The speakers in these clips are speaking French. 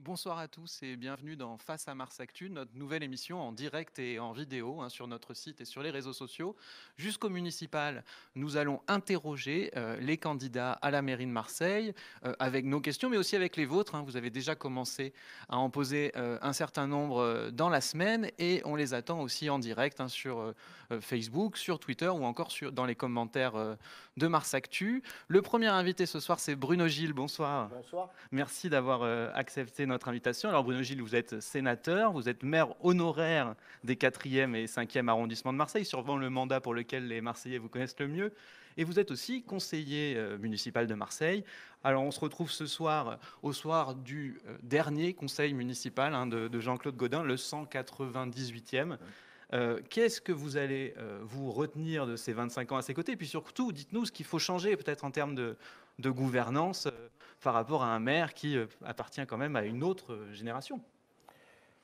Bonsoir à tous et bienvenue dans Face à Mars Actu, notre nouvelle émission en direct et en vidéo sur notre site et sur les réseaux sociaux. Jusqu'au municipal, nous allons interroger les candidats à la mairie de Marseille avec nos questions, mais aussi avec les vôtres. Vous avez déjà commencé à en poser un certain nombre dans la semaine et on les attend aussi en direct sur Facebook, sur Twitter ou encore dans les commentaires de Mars Actu. Le premier invité ce soir, c'est Bruno Gilles. Bonsoir. Bonsoir. Merci d'avoir accepté notre invitation. Alors Bruno Gilles, vous êtes sénateur, vous êtes maire honoraire des 4e et 5e arrondissements de Marseille, sûrement le mandat pour lequel les Marseillais vous connaissent le mieux. Et vous êtes aussi conseiller municipal de Marseille. Alors on se retrouve ce soir au soir du dernier conseil municipal de Jean-Claude Gaudin, le 198e. Qu'est-ce que vous allez vous retenir de ces 25 ans à ses côtés? Et puis surtout, dites-nous ce qu'il faut changer peut-être en termes de gouvernance par rapport à un maire qui appartient quand même à une autre génération.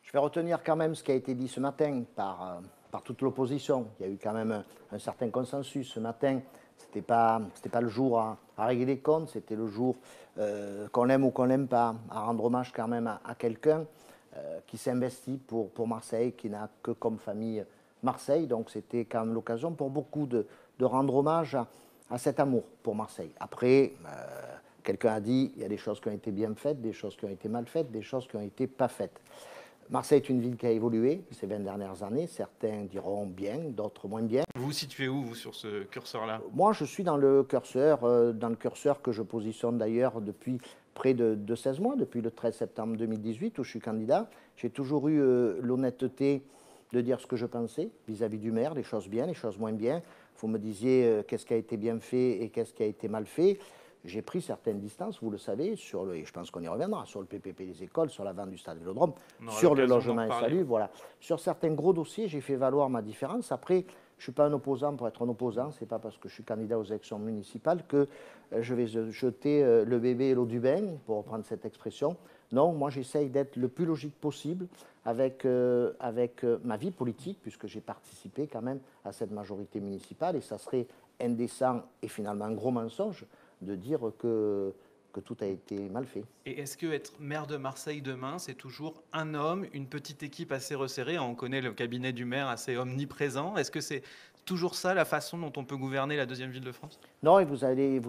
Je vais retenir quand même ce qui a été dit ce matin par toute l'opposition. Il y a eu quand même un certain consensus ce matin. C'était pas le jour à régler les comptes, c'était le jour qu'on aime ou qu'on n'aime pas, à rendre hommage quand même à quelqu'un qui s'investit pour Marseille, qui n'a que comme famille Marseille. Donc c'était quand même l'occasion pour beaucoup de rendre hommage à cet amour pour Marseille. Après, quelqu'un a dit il y a des choses qui ont été bien faites, des choses qui ont été mal faites, des choses qui ont été pas faites. Marseille est une ville qui a évolué ces 20 dernières années. Certains diront bien, d'autres moins bien. Vous vous situez où, vous, sur ce curseur-là? Moi, je suis dans le curseur que je positionne d'ailleurs depuis près de 16 mois, depuis le 13 septembre 2018 où je suis candidat. J'ai toujours eu l'honnêteté de dire ce que je pensais vis-à-vis du maire, les choses bien, les choses moins bien. Vous me disiez qu'est-ce qui a été bien fait et qu'est-ce qui a été mal fait. J'ai pris certaines distances, vous le savez, et je pense qu'on y reviendra, sur le PPP des écoles, sur la vente du stade Vélodrome, sur le logement insalubre, voilà. Sur certains gros dossiers, j'ai fait valoir ma différence. Après, je ne suis pas un opposant pour être un opposant. Ce n'est pas parce que je suis candidat aux élections municipales que je vais jeter le bébé et l'eau du bain, pour reprendre cette expression. Non, moi j'essaye d'être le plus logique possible avec ma vie politique, puisque j'ai participé quand même à cette majorité municipale, et ça serait indécent et finalement un gros mensonge de dire que tout a été mal fait. Et est-ce que être maire de Marseille demain, c'est toujours un homme, une petite équipe assez resserrée? On connaît le cabinet du maire assez omniprésent. Est-ce que c'est toujours ça la façon dont on peut gouverner la deuxième ville de France? Non, et vous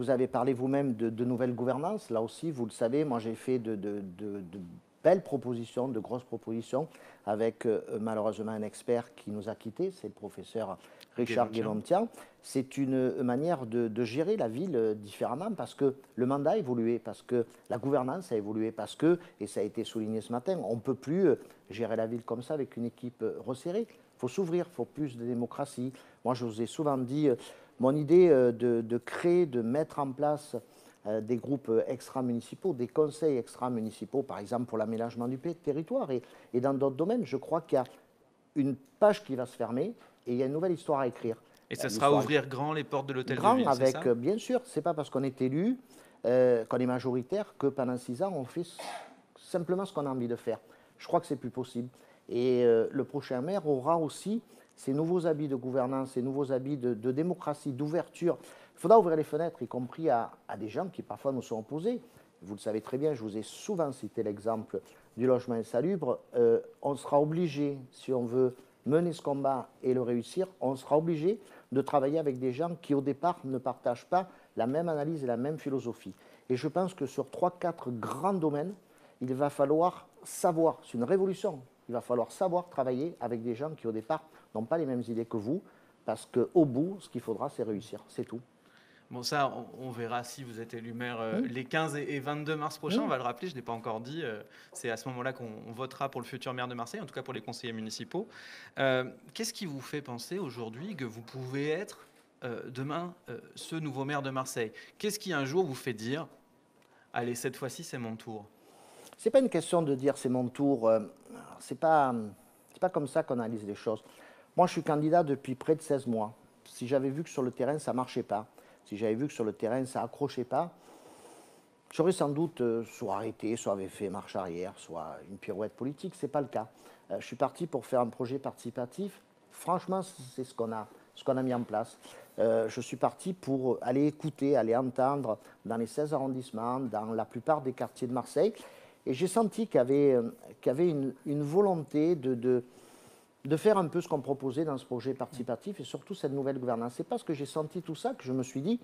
avez parlé vous-même de nouvelle gouvernance. Là aussi, vous le savez, moi j'ai fait de belles propositions, de grosses propositions, avec malheureusement un expert qui nous a quittés, c'est le professeur Richard Guélontian. C'est une manière de gérer la ville différemment parce que le mandat a évolué, parce que la gouvernance a évolué, parce que, et ça a été souligné ce matin, on ne peut plus gérer la ville comme ça avec une équipe resserrée. Il faut s'ouvrir, il faut plus de démocratie. Moi, je vous ai souvent dit, mon idée de créer, de mettre en place des groupes extra-municipaux, des conseils extra-municipaux, par exemple pour l'aménagement du territoire et dans d'autres domaines, je crois qu'il y a une page qui va se fermer et il y a une nouvelle histoire à écrire. Et ça sera ouvrir grand les portes de l'hôtel de ville, avec, c'est ça? bien sûr, c'est pas parce qu'on est élu, qu'on est majoritaire, que pendant 6 ans, on fait simplement ce qu'on a envie de faire. Je crois que c'est plus possible. Et le prochain maire aura aussi ces nouveaux habits de gouvernance, ces nouveaux habits de démocratie, d'ouverture. Il faudra ouvrir les fenêtres, y compris à des gens qui parfois nous sont opposés. Vous le savez très bien, je vous ai souvent cité l'exemple du logement insalubre. On sera obligé, si on veut mener ce combat et le réussir, on sera obligé de travailler avec des gens qui, au départ, ne partagent pas la même analyse et la même philosophie. Et je pense que sur 3-4 grands domaines, il va falloir savoir, c'est une révolution, il va falloir savoir travailler avec des gens qui, au départ, n'ont pas les mêmes idées que vous, parce qu'au bout, ce qu'il faudra, c'est réussir, c'est tout. Bon, ça, on verra si vous êtes élu maire les 15 et 22 mars prochains. On va le rappeler, je ne l'ai pas encore dit. C'est à ce moment-là qu'on votera pour le futur maire de Marseille, en tout cas pour les conseillers municipaux. Qu'est-ce qui vous fait penser aujourd'hui que vous pouvez être demain ce nouveau maire de Marseille? Qu'est-ce qui un jour vous fait dire « Allez, cette fois-ci, c'est mon tour » ? Ce n'est pas une question de dire c'est mon tour. C'est pas comme ça qu'on analyse les choses. Moi, je suis candidat depuis près de 16 mois. Si j'avais vu que sur le terrain, ça ne marchait pas, si j'avais vu que sur le terrain, ça n'accrochait pas, j'aurais sans doute soit arrêté, soit avait fait marche arrière, soit une pirouette politique. Ce n'est pas le cas. Je suis parti pour faire un projet participatif. Franchement, c'est ce qu'on a mis en place. Je suis parti pour aller écouter, aller entendre dans les 16 arrondissements, dans la plupart des quartiers de Marseille. Et j'ai senti qu'il y avait une volonté de faire un peu ce qu'on proposait dans ce projet participatif et surtout cette nouvelle gouvernance. C'est parce que j'ai senti tout ça que je me suis dit,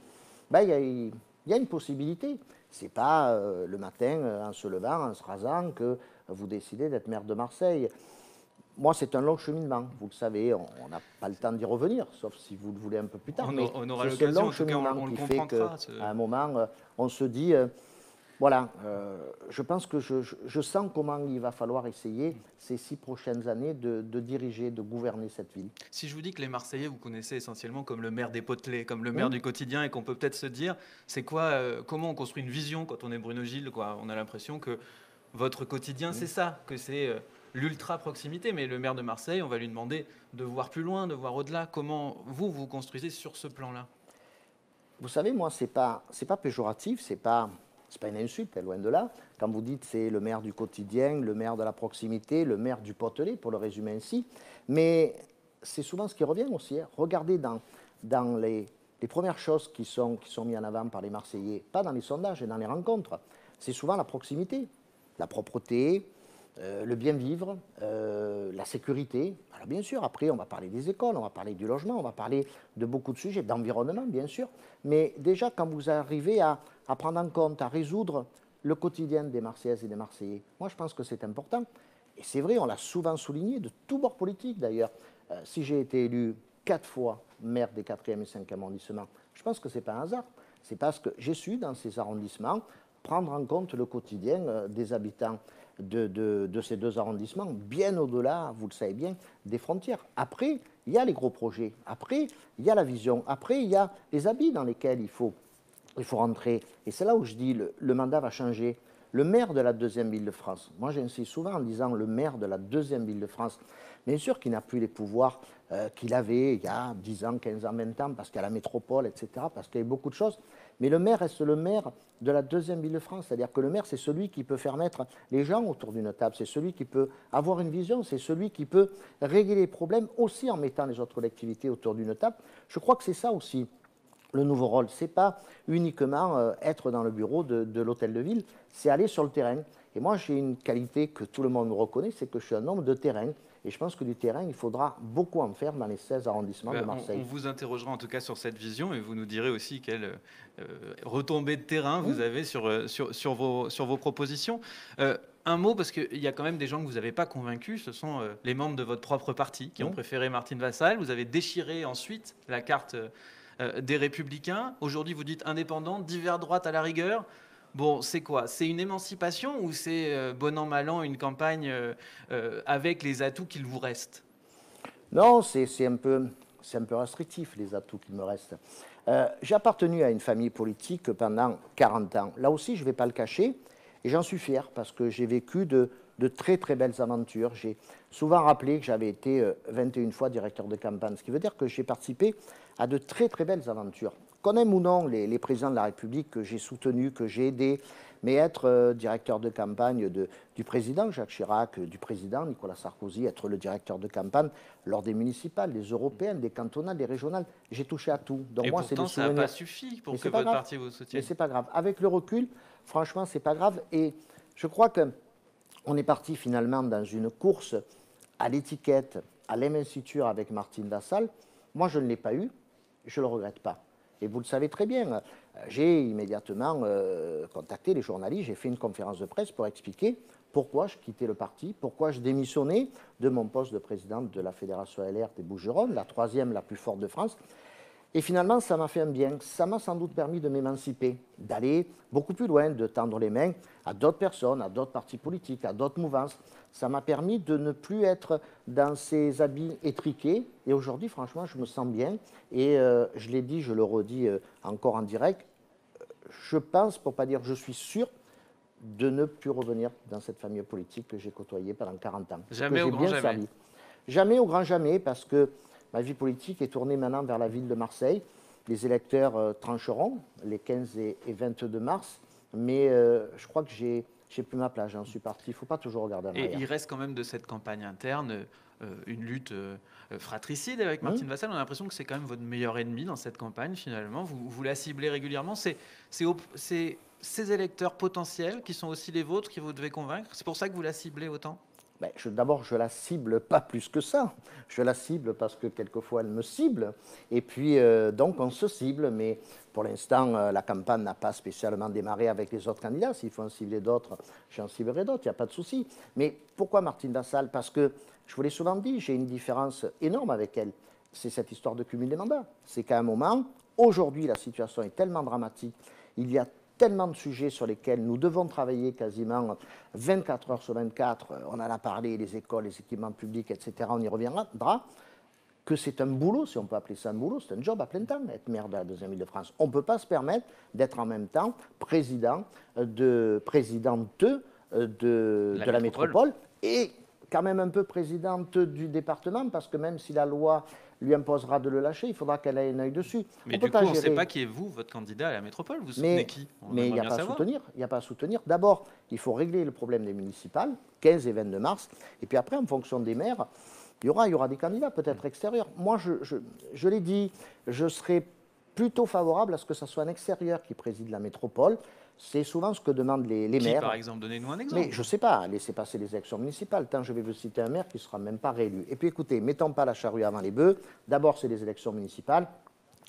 bah, il y a une possibilité. Ce n'est pas le matin, en se levant, en se rasant, que vous décidez d'être maire de Marseille. Moi, c'est un long cheminement, vous le savez, on n'a pas le temps d'y revenir, sauf si vous le voulez un peu plus tard. Mais On aura c'est ce l'occasion, long en tout cas, cheminement on le qui fait comprendra. qu'à un moment, on se dit, voilà, je pense que je sens comment il va falloir essayer ces 6 prochaines années de diriger, de gouverner cette ville. Si je vous dis que les Marseillais, vous connaissez essentiellement comme le maire des potelets, comme le maire Hum, du quotidien, et qu'on peut peut-être se dire, c'est quoi, comment on construit une vision quand on est Bruno Gilles, quoi. On a l'impression que votre quotidien, c'est ça, que c'est l'ultra proximité. Mais le maire de Marseille, on va lui demander de voir plus loin, de voir au-delà. Comment vous construisez sur ce plan-là? Vous savez, moi, c'est pas péjoratif, c'est pas une insulte, loin de là. Quand vous dites c'est le maire du quotidien, le maire de la proximité, le maire du potelet, pour le résumer ainsi, mais c'est souvent ce qui revient aussi, hein. Regardez dans les premières choses qui sont mises en avant par les Marseillais, pas dans les sondages et dans les rencontres, c'est souvent la proximité, la propreté, le bien vivre, la sécurité. Alors bien sûr, après, on va parler des écoles, on va parler du logement, on va parler de beaucoup de sujets, d'environnement, bien sûr. Mais déjà, quand vous arrivez à prendre en compte, à résoudre le quotidien des Marseillaises et des Marseillais, moi, je pense que c'est important. Et c'est vrai, on l'a souvent souligné, de tous bords politiques d'ailleurs. Si j'ai été élu 4 fois maire des 4e et 5e arrondissements, je pense que ce n'est pas un hasard. C'est parce que j'ai su, dans ces arrondissements, prendre en compte le quotidien des habitants de ces 2 arrondissements, bien au-delà, vous le savez bien, des frontières. Après, il y a les gros projets. Après, il y a la vision. Après, il y a les habits dans lesquels il faut rentrer. Et c'est là où je dis le mandat va changer. Le maire de la 2e ville de France, moi j'insiste souvent en disant le maire de la 2e ville de France, bien sûr qu'il n'a plus les pouvoirs qu'il avait il y a 10 ans, 15 ans, 20 ans, parce qu'il y a la métropole, etc., parce qu'il y a beaucoup de choses. Mais le maire reste le maire de la 2e ville de France. C'est-à-dire que le maire, c'est celui qui peut faire mettre les gens autour d'une table, c'est celui qui peut avoir une vision, c'est celui qui peut régler les problèmes aussi en mettant les autres collectivités autour d'une table. Je crois que c'est ça aussi le nouveau rôle. Ce n'est pas uniquement être dans le bureau de l'hôtel de ville, c'est aller sur le terrain. Et moi, j'ai une qualité que tout le monde me reconnaît, c'est que je suis un homme de terrain. Et je pense que du terrain, il faudra beaucoup en faire dans les 16 arrondissements de Marseille. On vous interrogera en tout cas sur cette vision et vous nous direz aussi quelle retombée de terrain vous avez sur vos propositions. Un mot, parce qu'il y a quand même des gens que vous n'avez pas convaincus, ce sont les membres de votre propre parti qui ont préféré Martine Vassal. Vous avez déchiré ensuite la carte des Républicains. Aujourd'hui, vous dites indépendant, divers droite à la rigueur. Bon, c'est quoi? C'est une émancipation ou c'est bon an, mal an, une campagne avec les atouts qu'il vous reste? Non, c'est un peu restrictif, les atouts qu'il me restent. J'ai appartenu à une famille politique pendant 40 ans. Là aussi, je ne vais pas le cacher, et j'en suis fier, parce que j'ai vécu de très très belles aventures. J'ai souvent rappelé que j'avais été 21 fois directeur de campagne, ce qui veut dire que j'ai participé à de très très belles aventures. Qu'on aime ou non les présidents de la République que j'ai soutenus, que j'ai aidés, mais être directeur de campagne du président Jacques Chirac, du président Nicolas Sarkozy, être le directeur de campagne lors des municipales, des européennes, des cantonales, des régionales, j'ai touché à tout. Donc, et moi, pourtant, ça n'a pas suffi pour que votre parti vous soutienne. Mais c'est pas grave. Avec le recul, franchement, c'est pas grave. Et je crois qu'on est parti finalement dans une course à l'étiquette, à l'investiture avec Martine Vassal. Moi, je ne l'ai pas eu. Je ne le regrette pas. Et vous le savez très bien, j'ai immédiatement contacté les journalistes, j'ai fait une conférence de presse pour expliquer pourquoi je quittais le parti, pourquoi je démissionnais de mon poste de présidente de la Fédération LR des Bouches-du-Rhône, la 3e la plus forte de France. Et finalement, ça m'a fait un bien. Ça m'a sans doute permis de m'émanciper, d'aller beaucoup plus loin, de tendre les mains à d'autres personnes, à d'autres partis politiques, à d'autres mouvances. Ça m'a permis de ne plus être dans ces habits étriqués. Et aujourd'hui, franchement, je me sens bien. Et je l'ai dit, je le redis encore en direct, je pense, pour ne pas dire je suis sûr, de ne plus revenir dans cette famille politique que j'ai côtoyée pendant 40 ans. Jamais au grand jamais. Servi. Jamais au grand jamais, parce que ma vie politique est tournée maintenant vers la ville de Marseille. Les électeurs trancheront les 15 et 22 mars, mais je crois que j'ai plus ma place, j'en suis parti. Il ne faut pas toujours regarder en arrière. Et il reste quand même de cette campagne interne une lutte fratricide avec Martine Vassal. On a l'impression que c'est quand même votre meilleur ennemi dans cette campagne, finalement. Vous la ciblez régulièrement. C'est ces électeurs potentiels qui sont aussi les vôtres que vous devez convaincre. C'est pour ça que vous la ciblez autant? Ben, d'abord, je la cible pas plus que ça. Je la cible parce que quelquefois elle me cible. Et puis, donc, on se cible. Mais pour l'instant, la campagne n'a pas spécialement démarré avec les autres candidats. S'il faut en cibler d'autres, j'en ciblerai d'autres. Il n'y a pas de souci. Mais pourquoi Martine Vassal? Parce que, je vous l'ai souvent dit, j'ai une différence énorme avec elle. C'est cette histoire de cumul des mandats. C'est qu'à un moment, aujourd'hui, la situation est tellement dramatique. Il y a tellement de sujets sur lesquels nous devons travailler quasiment 24 heures sur 24, on en a parlé, les écoles, les équipements publics, etc., on y reviendra, que c'est un boulot, si on peut appeler ça un boulot, c'est un job à plein temps, être maire de la deuxième ville de France. On ne peut pas se permettre d'être en même temps présidente de la métropole et quand même un peu présidente du département, parce que même si la loi lui imposera de le lâcher, il faudra qu'elle ait un œil dessus. Mais du coup, on ne sait pas qui est vous, votre candidat à la métropole. Vous soutenez qui? Mais il n'y a pas à soutenir. Il n'y a pas à soutenir. D'abord, il faut régler le problème des municipales, 15 et 22 mars. Et puis après, en fonction des maires, il y aura des candidats peut-être extérieurs. Moi, je l'ai dit, je serais plutôt favorable à ce que ce soit un extérieur qui préside la métropole. C'est souvent ce que demandent les maires. Par exemple? Donnez-nous un exemple. Mais je ne sais pas, laissez passer les élections municipales. Tant je vais vous citer un maire qui ne sera même pas réélu. Et puis écoutez, mettons pas la charrue avant les bœufs. D'abord, c'est les élections municipales.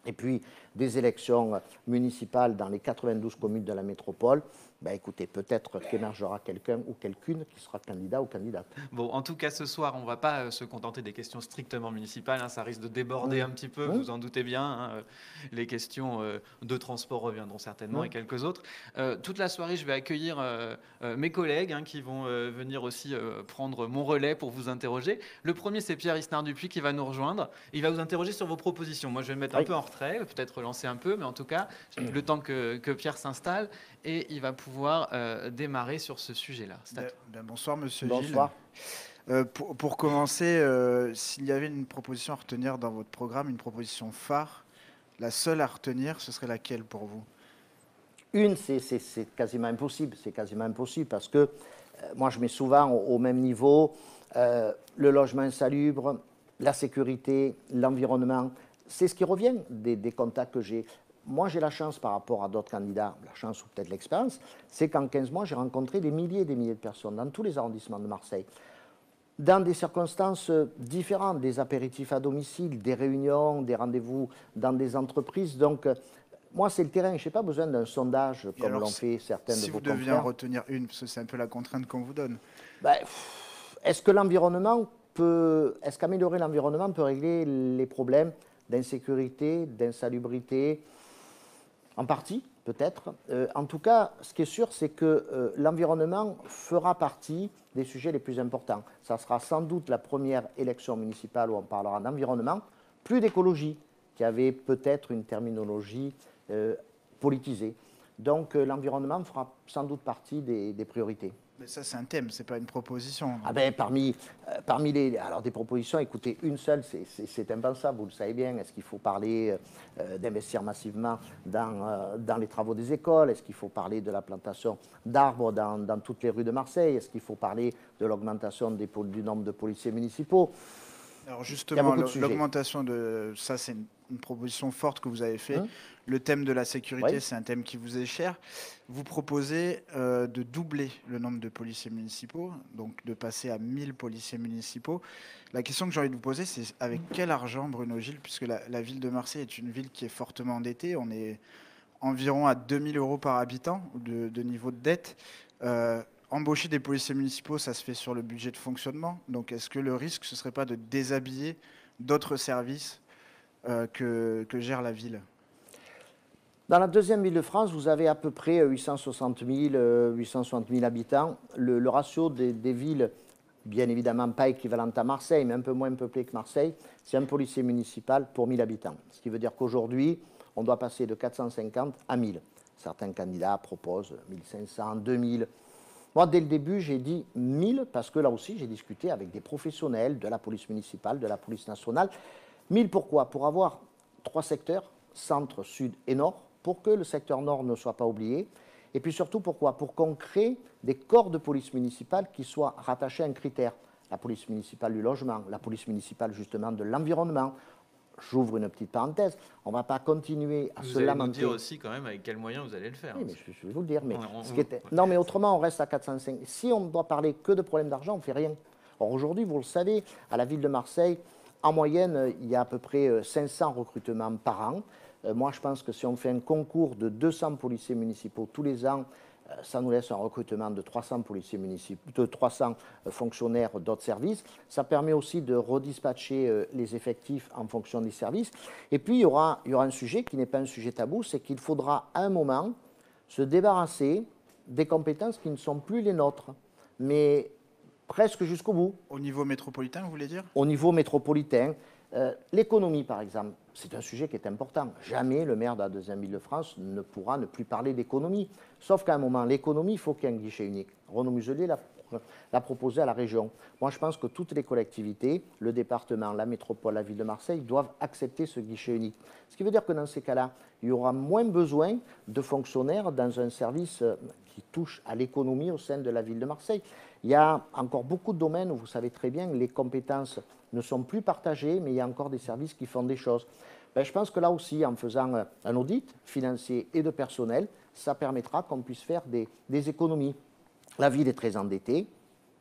Et puis des élections municipales dans les 92 communes de la métropole. Ben écoutez, peut-être qu'émergera quelqu'un ou quelqu'une qui sera candidat ou candidate. Bon, en tout cas, ce soir, on ne va pas se contenter des questions strictement municipales. Ça risque de déborder un petit peu, vous en doutez bien. Les questions de transport reviendront certainement et quelques autres. Toute la soirée, je vais accueillir mes collègues qui vont venir aussi prendre mon relais pour vous interroger. Le premier, c'est Pierre Isnard-Dupuis qui va nous rejoindre. Il va vous interroger sur vos propositions. Moi, je vais me mettre un peu en retrait, peut-être relancer un peu, mais en tout cas, le temps que Pierre s'installe, et il va pouvoir démarrer sur ce sujet-là. Bonsoir, monsieur Bonsoir. Gilles. Pour commencer, s'il y avait une proposition à retenir dans votre programme, une proposition phare, la seule à retenir, ce serait laquelle pour vous? Une, c'est quasiment impossible. C'est quasiment impossible parce que moi, je mets souvent au même niveau le logement insalubre, la sécurité, l'environnement. C'est ce qui revient des contacts que j'ai. Moi, j'ai la chance par rapport à d'autres candidats, la chance ou peut-être l'expérience, c'est qu'en 15 mois, j'ai rencontré des milliers et des milliers de personnes dans tous les arrondissements de Marseille, dans des circonstances différentes, des apéritifs à domicile, des réunions, des rendez-vous dans des entreprises. Donc, moi, c'est le terrain. Je n'ai pas besoin d'un sondage comme l'ont fait certains de vos confrères. Si vous deviez en retenir une, parce que c'est un peu la contrainte qu'on vous donne. Est-ce que est-ce qu'améliorer l'environnement peut régler les problèmes d'insécurité, d'insalubrité? En partie, peut-être. En tout cas, ce qui est sûr, c'est que l'environnement fera partie des sujets les plus importants. Ça sera sans doute la première élection municipale où on parlera d'environnement, plus d'écologie, qui avait peut-être une terminologie politisée. Donc l'environnement fera sans doute partie des priorités. Mais ça, c'est un thème, ce n'est pas une proposition. Ah ben, parmi alors des propositions, écoutez, une seule, c'est impensable, vous le savez bien. Est-ce qu'il faut parler d'investir massivement dans les travaux des écoles? Est-ce qu'il faut parler de la plantation d'arbres dans toutes les rues de Marseille? Est-ce qu'il faut parler de l'augmentation du nombre de policiers municipaux? Alors justement, l'augmentation de ça, c'est une proposition forte que vous avez faite. Le thème de la sécurité, c'est un thème qui vous est cher. Vous proposez de doubler le nombre de policiers municipaux, donc de passer à 1000 policiers municipaux. La question que j'ai envie de vous poser, c'est avec quel argent, Bruno Gilles, puisque la ville de Marseille est une ville qui est fortement endettée. On est environ à 2000 € par habitant de niveau de dette. Embaucher des policiers municipaux, ça se fait sur le budget de fonctionnement. Donc, est-ce que le risque, ce ne serait pas de déshabiller d'autres services que gère la ville? Dans la deuxième ville de France, vous avez à peu près 860 000 habitants. Le ratio des villes, bien évidemment pas équivalente à Marseille, mais un peu moins peuplée que Marseille, c'est un policier municipal pour 1000 habitants. Ce qui veut dire qu'aujourd'hui, on doit passer de 450 à 1000. Certains candidats proposent 1500, 2000. Moi, dès le début, j'ai dit 1000 parce que là aussi, j'ai discuté avec des professionnels de la police municipale, de la police nationale. 1000 pourquoi? Pour avoir 3 secteurs, centre, sud et nord, pour que le secteur nord ne soit pas oublié. Et puis surtout, pourquoi? Pour qu'on crée des corps de police municipale qui soient rattachés à un critère, la police municipale du logement, la police municipale justement de l'environnement. J'ouvre une petite parenthèse, on ne va pas continuer à se lamenter. Vous allez nous dire aussi quand même avec quels moyens vous allez le faire. Oui, mais je vais vous le dire. Mais non, mais autrement, on reste à 405. Si on ne doit parler que de problèmes d'argent, on ne fait rien. Or, aujourd'hui, vous le savez, à la ville de Marseille, en moyenne, il y a à peu près 500 recrutements par an. Moi, je pense que si on fait un concours de 200 policiers municipaux tous les ans, ça nous laisse un recrutement de 300 policiers municipaux, de 300 fonctionnaires d'autres services. Ça permet aussi de redispatcher les effectifs en fonction des services. Et puis, il y aura un sujet qui n'est pas un sujet tabou, c'est qu'il faudra à un moment se débarrasser des compétences qui ne sont plus les nôtres, mais presque jusqu'au bout. Au niveau métropolitain, vous voulez dire? Au niveau métropolitain. L'économie, par exemple, c'est un sujet qui est important. Jamais le maire de la deuxième ville de France ne pourra ne plus parler d'économie. Sauf qu'à un moment, l'économie, il faut qu'il y ait un guichet unique. Renaud Muselier l'a proposé à la région. Moi, je pense que toutes les collectivités, le département, la métropole, la ville de Marseille, doivent accepter ce guichet unique. Ce qui veut dire que dans ces cas-là, il y aura moins besoin de fonctionnaires dans un service qui touche à l'économie au sein de la ville de Marseille. Il y a encore beaucoup de domaines où vous savez très bien que les compétences ne sont plus partagées, mais il y a encore des services qui font des choses. Je pense que là aussi, en faisant un audit financier et de personnel, ça permettra qu'on puisse faire des économies. La ville est très endettée,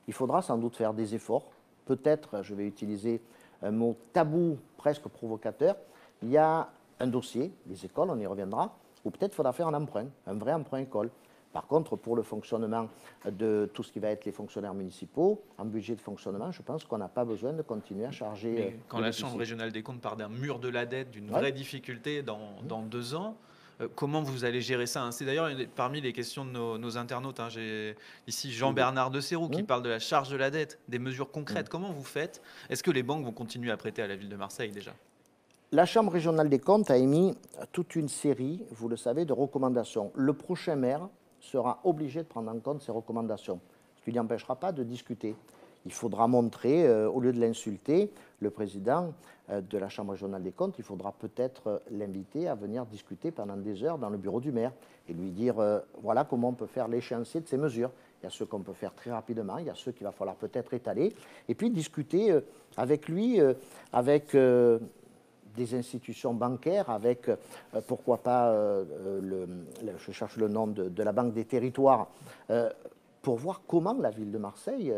il faudra sans doute faire des efforts. Peut-être, je vais utiliser un mot tabou presque provocateur, il y a un dossier, les écoles, on y reviendra, ou peut-être faudra faire un emprunt, un vrai emprunt école. Par contre, pour le fonctionnement de tout ce qui va être les fonctionnaires municipaux, en budget de fonctionnement, je pense qu'on n'a pas besoin de continuer à charger. Mais quand la Chambre régionale des comptes part d'un mur de la dette, d'une vraie difficulté dans 2 ans, comment vous allez gérer ça? C'est d'ailleurs parmi les questions de nos internautes. J'ai ici Jean-Bernard de Serroux qui parle de la charge de la dette, des mesures concrètes. Comment vous faites? Est-ce que les banques vont continuer à prêter à la ville de Marseille déjà? La Chambre régionale des comptes a émis toute une série, vous le savez, de recommandations. Le prochain maire sera obligé de prendre en compte ces recommandations, ce qui ne lui empêchera pas de discuter. Il faudra montrer, au lieu de l'insulter, le président de la Chambre régionale des comptes, il faudra peut-être l'inviter à venir discuter pendant des heures dans le bureau du maire et lui dire voilà comment on peut faire l'échéancier de ces mesures. Il y a ceux qu'on peut faire très rapidement, il y a ceux qu'il va falloir peut-être étaler, et puis discuter avec lui, avec des institutions bancaires, avec, pourquoi pas, je cherche le nom de la Banque des Territoires, pour voir comment la ville de Marseille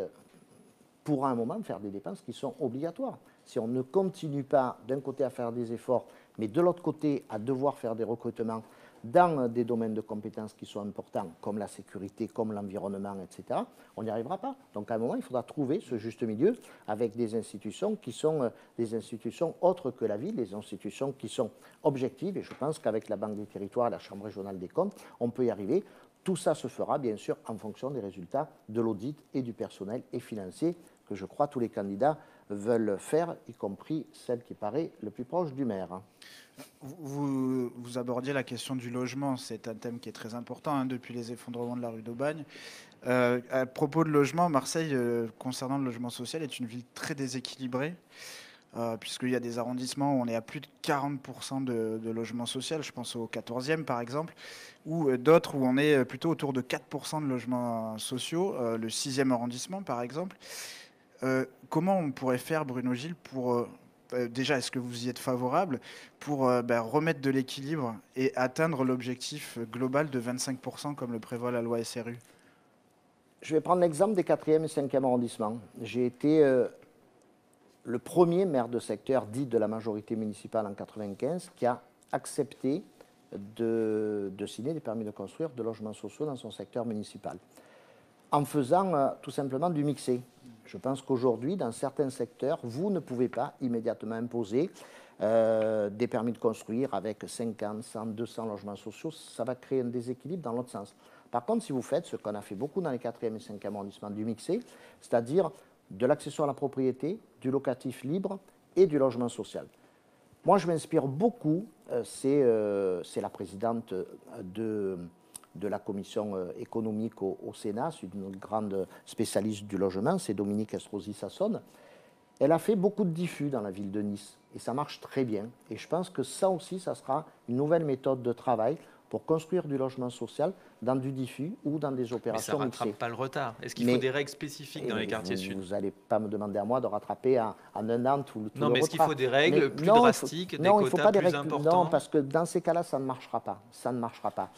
pourra à un moment faire des dépenses qui sont obligatoires. Si on ne continue pas d'un côté à faire des efforts, mais de l'autre côté à devoir faire des recrutements dans des domaines de compétences qui sont importants, comme la sécurité, comme l'environnement, etc., on n'y arrivera pas. Donc à un moment, il faudra trouver ce juste milieu avec des institutions qui sont des institutions autres que la ville, des institutions qui sont objectives. Et je pense qu'avec la Banque des Territoires et la Chambre régionale des comptes, on peut y arriver. Tout ça se fera, bien sûr, en fonction des résultats de l'audit et du personnel et financier que je crois tous les candidats veulent faire, y compris celle qui paraît le plus proche du maire. Vous abordiez la question du logement, c'est un thème qui est très important depuis les effondrements de la rue d'Aubagne. À propos de logement, Marseille, concernant le logement social, est une ville très déséquilibrée, puisqu'il y a des arrondissements où on est à plus de 40% de logement social, je pense au 14e par exemple, ou d'autres où on est plutôt autour de 4% de logements sociaux, le 6e arrondissement par exemple. Comment on pourrait faire, Bruno Gilles, pour... déjà, est-ce que vous y êtes favorable pour remettre de l'équilibre et atteindre l'objectif global de 25% comme le prévoit la loi SRU? Je vais prendre l'exemple des 4e et 5e arrondissements. J'ai été le premier maire de secteur dit de la majorité municipale en 1995 qui a accepté de signer des permis de construire de logements sociaux dans son secteur municipal, en faisant tout simplement du mixé. Je pense qu'aujourd'hui, dans certains secteurs, vous ne pouvez pas immédiatement imposer des permis de construire avec 50, 100, 200 logements sociaux. Ça va créer un déséquilibre dans l'autre sens. Par contre, si vous faites ce qu'on a fait beaucoup dans les 4e et 5e arrondissements du mixé, c'est-à-dire de l'accession à la propriété, du locatif libre et du logement social. Moi, je m'inspire beaucoup, c'est la présidente de la commission économique au Sénat, c'est une grande spécialiste du logement, c'est Dominique Estrosi-Sassonne. Elle a fait beaucoup de diffus dans la ville de Nice et ça marche très bien. Et je pense que ça aussi, ça sera une nouvelle méthode de travail. pour construire du logement social dans du diffus ou dans des opérations mixées. Mais ça ne rattrape pas le retard. Est-ce qu'il faut des règles spécifiques dans les quartiers sud? Vous n'allez pas me demander à moi de rattraper en un an tout le retard. Non, mais est-ce qu'il faut des règles plus drastiques, des quotas plus importants? Non, parce que dans ces cas-là, ça ne marchera pas. Ça ne marchera pas.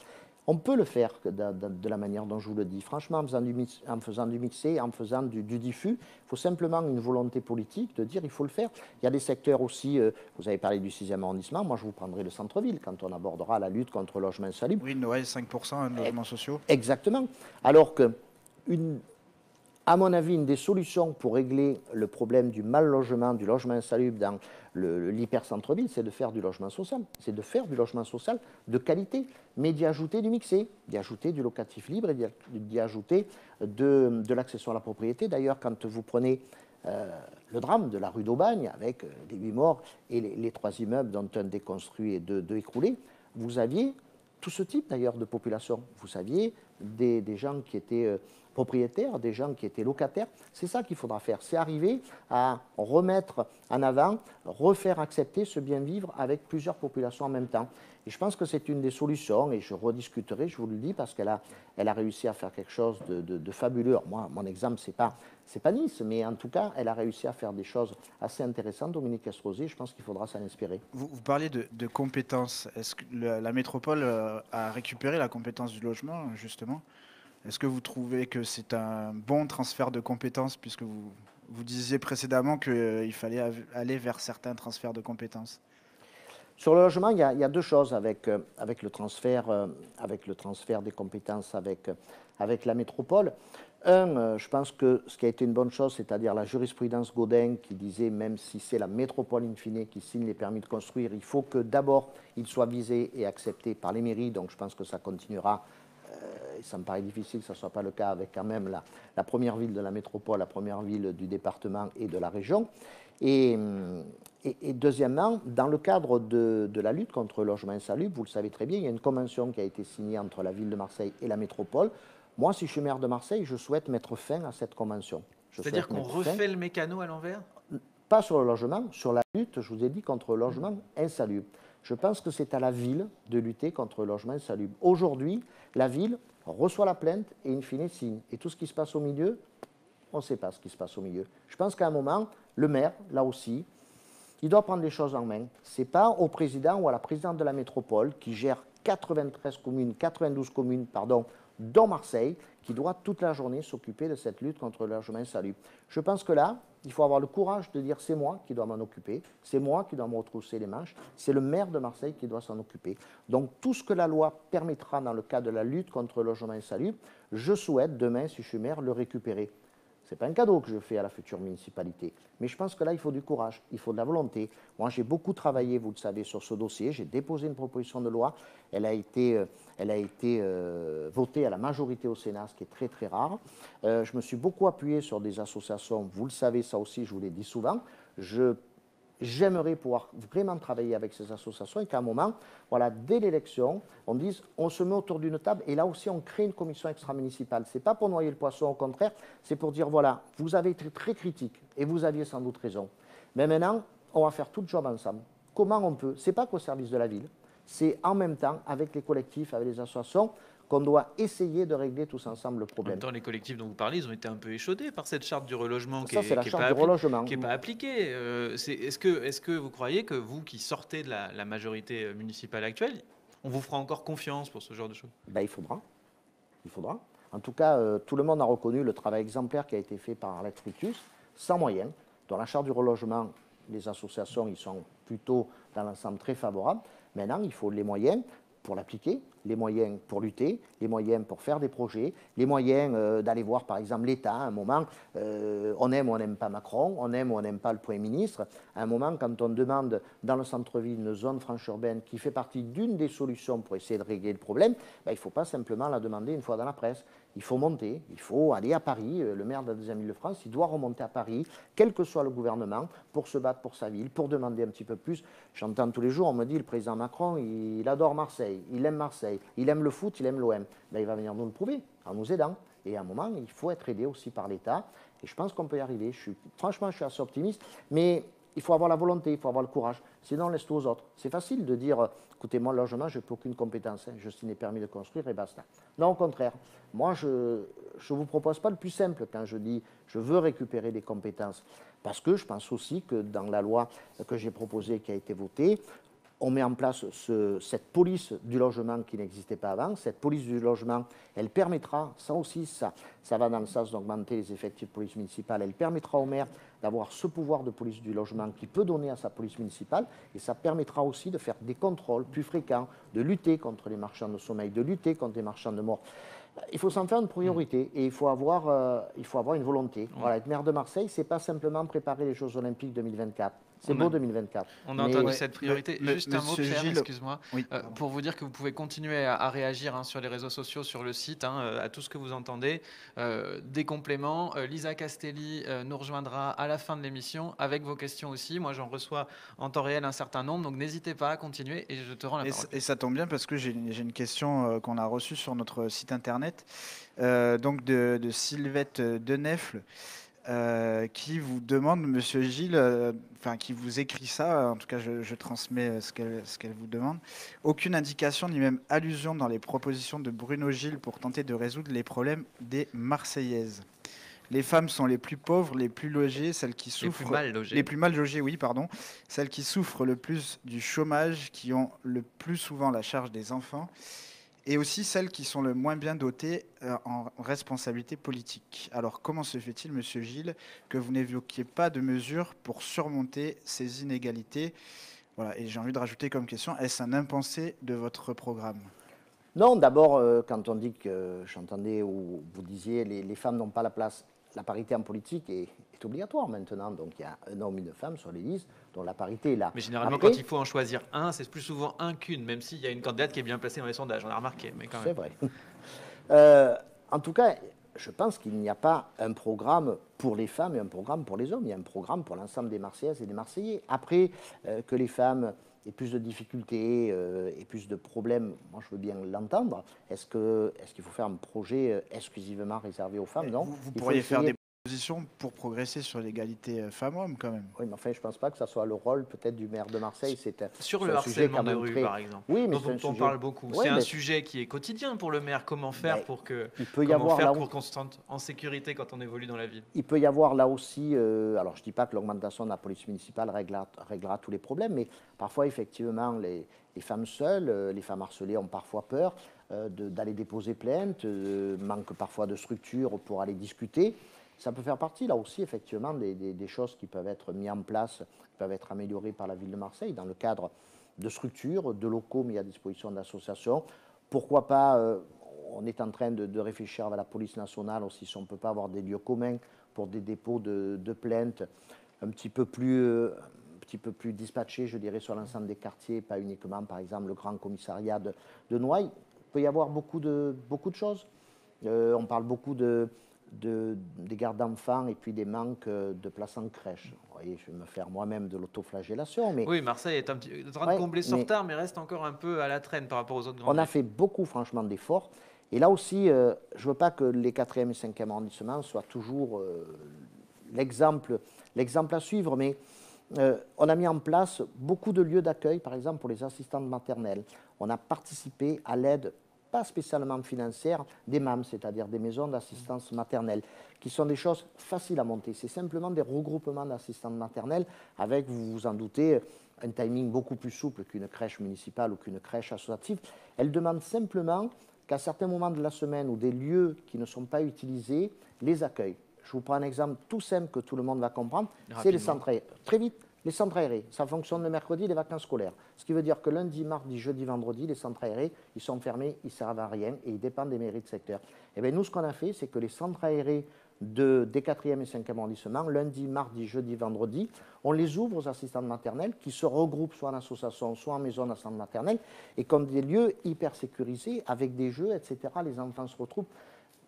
On peut le faire de la manière dont je vous le dis. Franchement, en faisant du mixé, en faisant du diffus, il faut simplement une volonté politique de dire il faut le faire. Il y a des secteurs aussi, vous avez parlé du 6e arrondissement, moi je vous prendrai le centre-ville quand on abordera la lutte contre le logement insalubre. Oui, 5% de logements sociaux. Exactement. Alors que, à mon avis, une des solutions pour régler le problème du mal logement, du logement insalubre dans l'hyper-centre-ville, c'est de faire du logement social. C'est de faire du logement social de qualité, mais d'y ajouter du mixé, d'y ajouter du locatif libre et d'y ajouter de l'accession à la propriété. D'ailleurs, quand vous prenez le drame de la rue d'Aubagne, avec les 8 morts et les 3 immeubles, dont un déconstruit et 2 écroulés, vous aviez tout ce type d'ailleurs de population. Vous aviez des gens qui étaient propriétaires, des gens qui étaient locataires. C'est ça qu'il faudra faire, c'est arriver à remettre en avant, refaire accepter ce bien-vivre avec plusieurs populations en même temps. Et je pense que c'est une des solutions, et je rediscuterai, je vous le dis, parce qu'elle a réussi à faire quelque chose de fabuleux. Alors moi, mon exemple, c'est pas Nice, mais en tout cas, elle a réussi à faire des choses assez intéressantes. Dominique Estrosi, je pense qu'il faudra s'en inspirer. Vous parlez de compétences. Est-ce que la métropole a récupéré la compétence du logement, justement? Est-ce que vous trouvez que c'est un bon transfert de compétences, puisque vous disiez précédemment qu'il fallait aller vers certains transferts de compétences? Sur le logement, il y a 2 choses avec le transfert des compétences avec la métropole. Je pense que ce qui a été une bonne chose, c'est-à-dire la jurisprudence Godin qui disait, même si c'est la métropole in fine qui signe les permis de construire, il faut que d'abord il soit visé et accepté par les mairies. Donc je pense que ça continuera. Et ça me paraît difficile que ce ne soit pas le cas avec quand même la première ville de la métropole, la première ville du département et de la région. Et deuxièmement, dans le cadre de la lutte contre le logement insalubre, vous le savez très bien, il y a une convention qui a été signée entre la ville de Marseille et la métropole. Moi, si je suis maire de Marseille, je souhaite mettre fin à cette convention. C'est-à-dire qu'on refait le mécano à l'envers? Pas sur le logement, sur la lutte, je vous ai dit, contre le logement insalubre. Je pense que c'est à la ville de lutter contre le logement insalubre. Aujourd'hui, la ville reçoit la plainte et in fine signe. Et tout ce qui se passe au milieu, on ne sait pas ce qui se passe au milieu. Je pense qu'à un moment, le maire, là aussi, il doit prendre les choses en main. Ce n'est pas au président ou à la présidente de la métropole qui gère 92 communes, dont Marseille, qui doit toute la journée s'occuper de cette lutte contre le logement insalubre. Je pense que là, il faut avoir le courage de dire c'est moi qui dois m'en occuper, c'est moi qui dois me retrousser les manches, c'est le maire de Marseille qui doit s'en occuper. Donc tout ce que la loi permettra dans le cadre de la lutte contre le logement insalubre, je souhaite demain, si je suis maire, le récupérer. Ce n'est pas un cadeau que je fais à la future municipalité. Mais je pense que là, il faut du courage, il faut de la volonté. Moi, j'ai beaucoup travaillé, vous le savez, sur ce dossier. J'ai déposé une proposition de loi. Elle a été votée à la majorité au Sénat, ce qui est très, très rare. Je me suis beaucoup appuyé sur des associations. Vous le savez, ça aussi, je vous l'ai dit souvent. J'aimerais pouvoir vraiment travailler avec ces associations et qu'à un moment, voilà, dès l'élection, on dise, on se met autour d'une table et là aussi, on crée une commission extra-municipale. Ce n'est pas pour noyer le poisson, au contraire, c'est pour dire, voilà, vous avez été très critique et vous aviez sans doute raison. Mais maintenant, on va faire tout le job ensemble. Comment on peut? Ce n'est pas qu'au service de la ville, c'est en même temps, avec les collectifs, avec les associations, qu'on doit essayer de régler tous ensemble le problème. En même temps, les collectifs dont vous parlez, ils ont été un peu échaudés par cette charte du relogement qui n'est pas appliquée. Est-ce que vous croyez que vous, qui sortez de la majorité municipale actuelle, on vous fera encore confiance pour ce genre de choses? Il faudra. En tout cas, tout le monde a reconnu le travail exemplaire qui a été fait par Alex Rictus, sans moyens. Dans la charte du relogement, les associations, ils sont plutôt dans l'ensemble très favorables. Maintenant, il faut les moyens pour l'appliquer, les moyens pour lutter, les moyens pour faire des projets, les moyens d'aller voir par exemple l'État. À un moment, on aime ou on n'aime pas Macron, on aime ou on n'aime pas le Premier ministre. À un moment, quand on demande dans le centre-ville une zone franche urbaine qui fait partie d'une des solutions pour essayer de régler le problème, il ne faut pas simplement la demander une fois dans la presse. Il faut monter, il faut aller à Paris. Le maire de la deuxième Île-de-France, il doit remonter à Paris, quel que soit le gouvernement, pour se battre pour sa ville, pour demander un petit peu plus. J'entends tous les jours, on me dit, le président Macron, il adore Marseille, il aime le foot, il aime l'OM. Il va venir nous le prouver, en nous aidant. Et à un moment, il faut être aidé aussi par l'État. Et je pense qu'on peut y arriver. Franchement, je suis assez optimiste. Mais il faut avoir la volonté, il faut avoir le courage. Sinon, on laisse tout aux autres. C'est facile de dire, écoutez, moi, le logement, je n'ai plus aucune compétence. Je suis permis de construire et basta. Non, au contraire. Moi, je ne vous propose pas le plus simple quand je dis je veux récupérer des compétences. Parce que je pense aussi que dans la loi que j'ai proposée et qui a été votée, on met en place cette police du logement qui n'existait pas avant. Cette police du logement, elle permettra, ça aussi, ça va dans le sens d'augmenter les effectifs de police municipale, elle permettra au maire d'avoir ce pouvoir de police du logement qu'il peut donner à sa police municipale, et ça permettra aussi de faire des contrôles plus fréquents, de lutter contre les marchands de sommeil, de lutter contre les marchands de mort. Il faut s'en faire une priorité et il faut avoir une volonté. Voilà, être maire de Marseille, ce n'est pas simplement préparer les Jeux Olympiques 2024. C'est beau 2024. On a entendu cette priorité. Juste un mot, Pierre, excuse-moi, oui, pour vous dire que vous pouvez continuer à réagir sur les réseaux sociaux, sur le site, à tout ce que vous entendez. Des compléments. Lisa Castelli nous rejoindra à la fin de l'émission avec vos questions aussi. Moi, j'en reçois en temps réel un certain nombre, donc n'hésitez pas à continuer et je te rends la parole. Et ça tombe bien parce que j'ai une question qu'on a reçue sur notre site internet, donc de Sylvette Denefle. Qui vous demande, Monsieur Gilles, qui vous écrit ça, en tout cas je transmets ce qu'elle vous demande, aucune indication ni même allusion dans les propositions de Bruno Gilles pour tenter de résoudre les problèmes des Marseillaises. Les femmes sont les plus pauvres, les plus logées, celles qui souffrent... Les plus mal logées, oui, pardon. Celles qui souffrent le plus du chômage, qui ont le plus souvent la charge des enfants, et aussi celles qui sont le moins bien dotées en responsabilité politique. Alors, comment se fait-il, Monsieur Gilles, que vous n'évoquiez pas de mesures pour surmonter ces inégalités? Voilà, et j'ai envie de rajouter comme question, est-ce un impensé de votre programme? Non, d'abord, quand on dit que, j'entendais où vous disiez les femmes n'ont pas la place, la parité en politique est obligatoire maintenant. Donc il y a un homme et une femme sur les listes, dont la parité est là. Mais généralement, après, quand il faut en choisir un, c'est plus souvent un qu'une, même s'il y a une candidate qui est bien placée dans les sondages, on a remarqué. Mais quand même. C'est vrai. En tout cas, je pense qu'il n'y a pas un programme pour les femmes et un programme pour les hommes. Il y a un programme pour l'ensemble des Marseillaises et des Marseillais. Après, que les femmes aient plus de difficultés et plus de problèmes, moi je veux bien l'entendre. Est-ce qu'il faut faire un projet exclusivement réservé aux femmes? Non. Vous pourriez faire des propositions pour progresser sur l'égalité femmes-hommes quand même. Oui, mais enfin, je ne pense pas que ça soit le rôle peut-être du maire de Marseille. Sur le harcèlement de rue, par exemple, oui, mais dont on parle beaucoup. Oui, c'est un sujet qui est quotidien pour le maire. Comment faire pour qu'on se sente en sécurité quand on évolue dans la ville? Il peut y avoir là aussi, alors je ne dis pas que l'augmentation de la police municipale réglera tous les problèmes, mais parfois effectivement les femmes seules, les femmes harcelées ont parfois peur d'aller déposer plainte, manque parfois de structure pour aller discuter. Ça peut faire partie, là aussi, effectivement, des choses qui peuvent être mises en place, qui peuvent être améliorées par la ville de Marseille dans le cadre de structures, de locaux mis à disposition d'associations. Pourquoi pas, on est en train de réfléchir avec la police nationale aussi, si on ne peut pas avoir des lieux communs pour des dépôts de plaintes un petit peu plus dispatchés, je dirais, sur l'ensemble des quartiers, pas uniquement, par exemple, le grand commissariat de Noailles. Il peut y avoir beaucoup de choses. On parle beaucoup des gardes d'enfants et puis des manques de places en crèche. Vous voyez, je vais me faire moi-même de l'autoflagellation. Mais oui, Marseille est en train de combler son retard, mais reste encore un peu à la traîne par rapport aux autres grandes villes. On a fait beaucoup, franchement, d'efforts. Et là aussi, je ne veux pas que les 4e et 5e arrondissements soient toujours l'exemple à suivre, mais on a mis en place beaucoup de lieux d'accueil, par exemple pour les assistantes maternelles. On a participé à l'aide pas spécialement financière, des MAM, c'est-à-dire des maisons d'assistance maternelle, qui sont des choses faciles à monter. C'est simplement des regroupements d'assistantes maternelles avec, vous vous en doutez, un timing beaucoup plus souple qu'une crèche municipale ou qu'une crèche associative. Elles demandent simplement qu'à certains moments de la semaine ou des lieux qui ne sont pas utilisés, les accueillent. Je vous prends un exemple tout simple que tout le monde va comprendre, c'est les centres aérés. Très vite. Les centres aérés, ça fonctionne le mercredi, les vacances scolaires. Ce qui veut dire que lundi, mardi, jeudi, vendredi, les centres aérés, ils sont fermés, ils ne servent à rien et ils dépendent des mairies de secteur. Et bien nous, ce qu'on a fait, c'est que les centres aérés des 4e et 5e arrondissements, lundi, mardi, jeudi, vendredi, on les ouvre aux assistantes maternelles qui se regroupent soit en association, soit en maison d'assistante maternelle et comme des lieux hyper sécurisés avec des jeux, etc. Les enfants se retrouvent.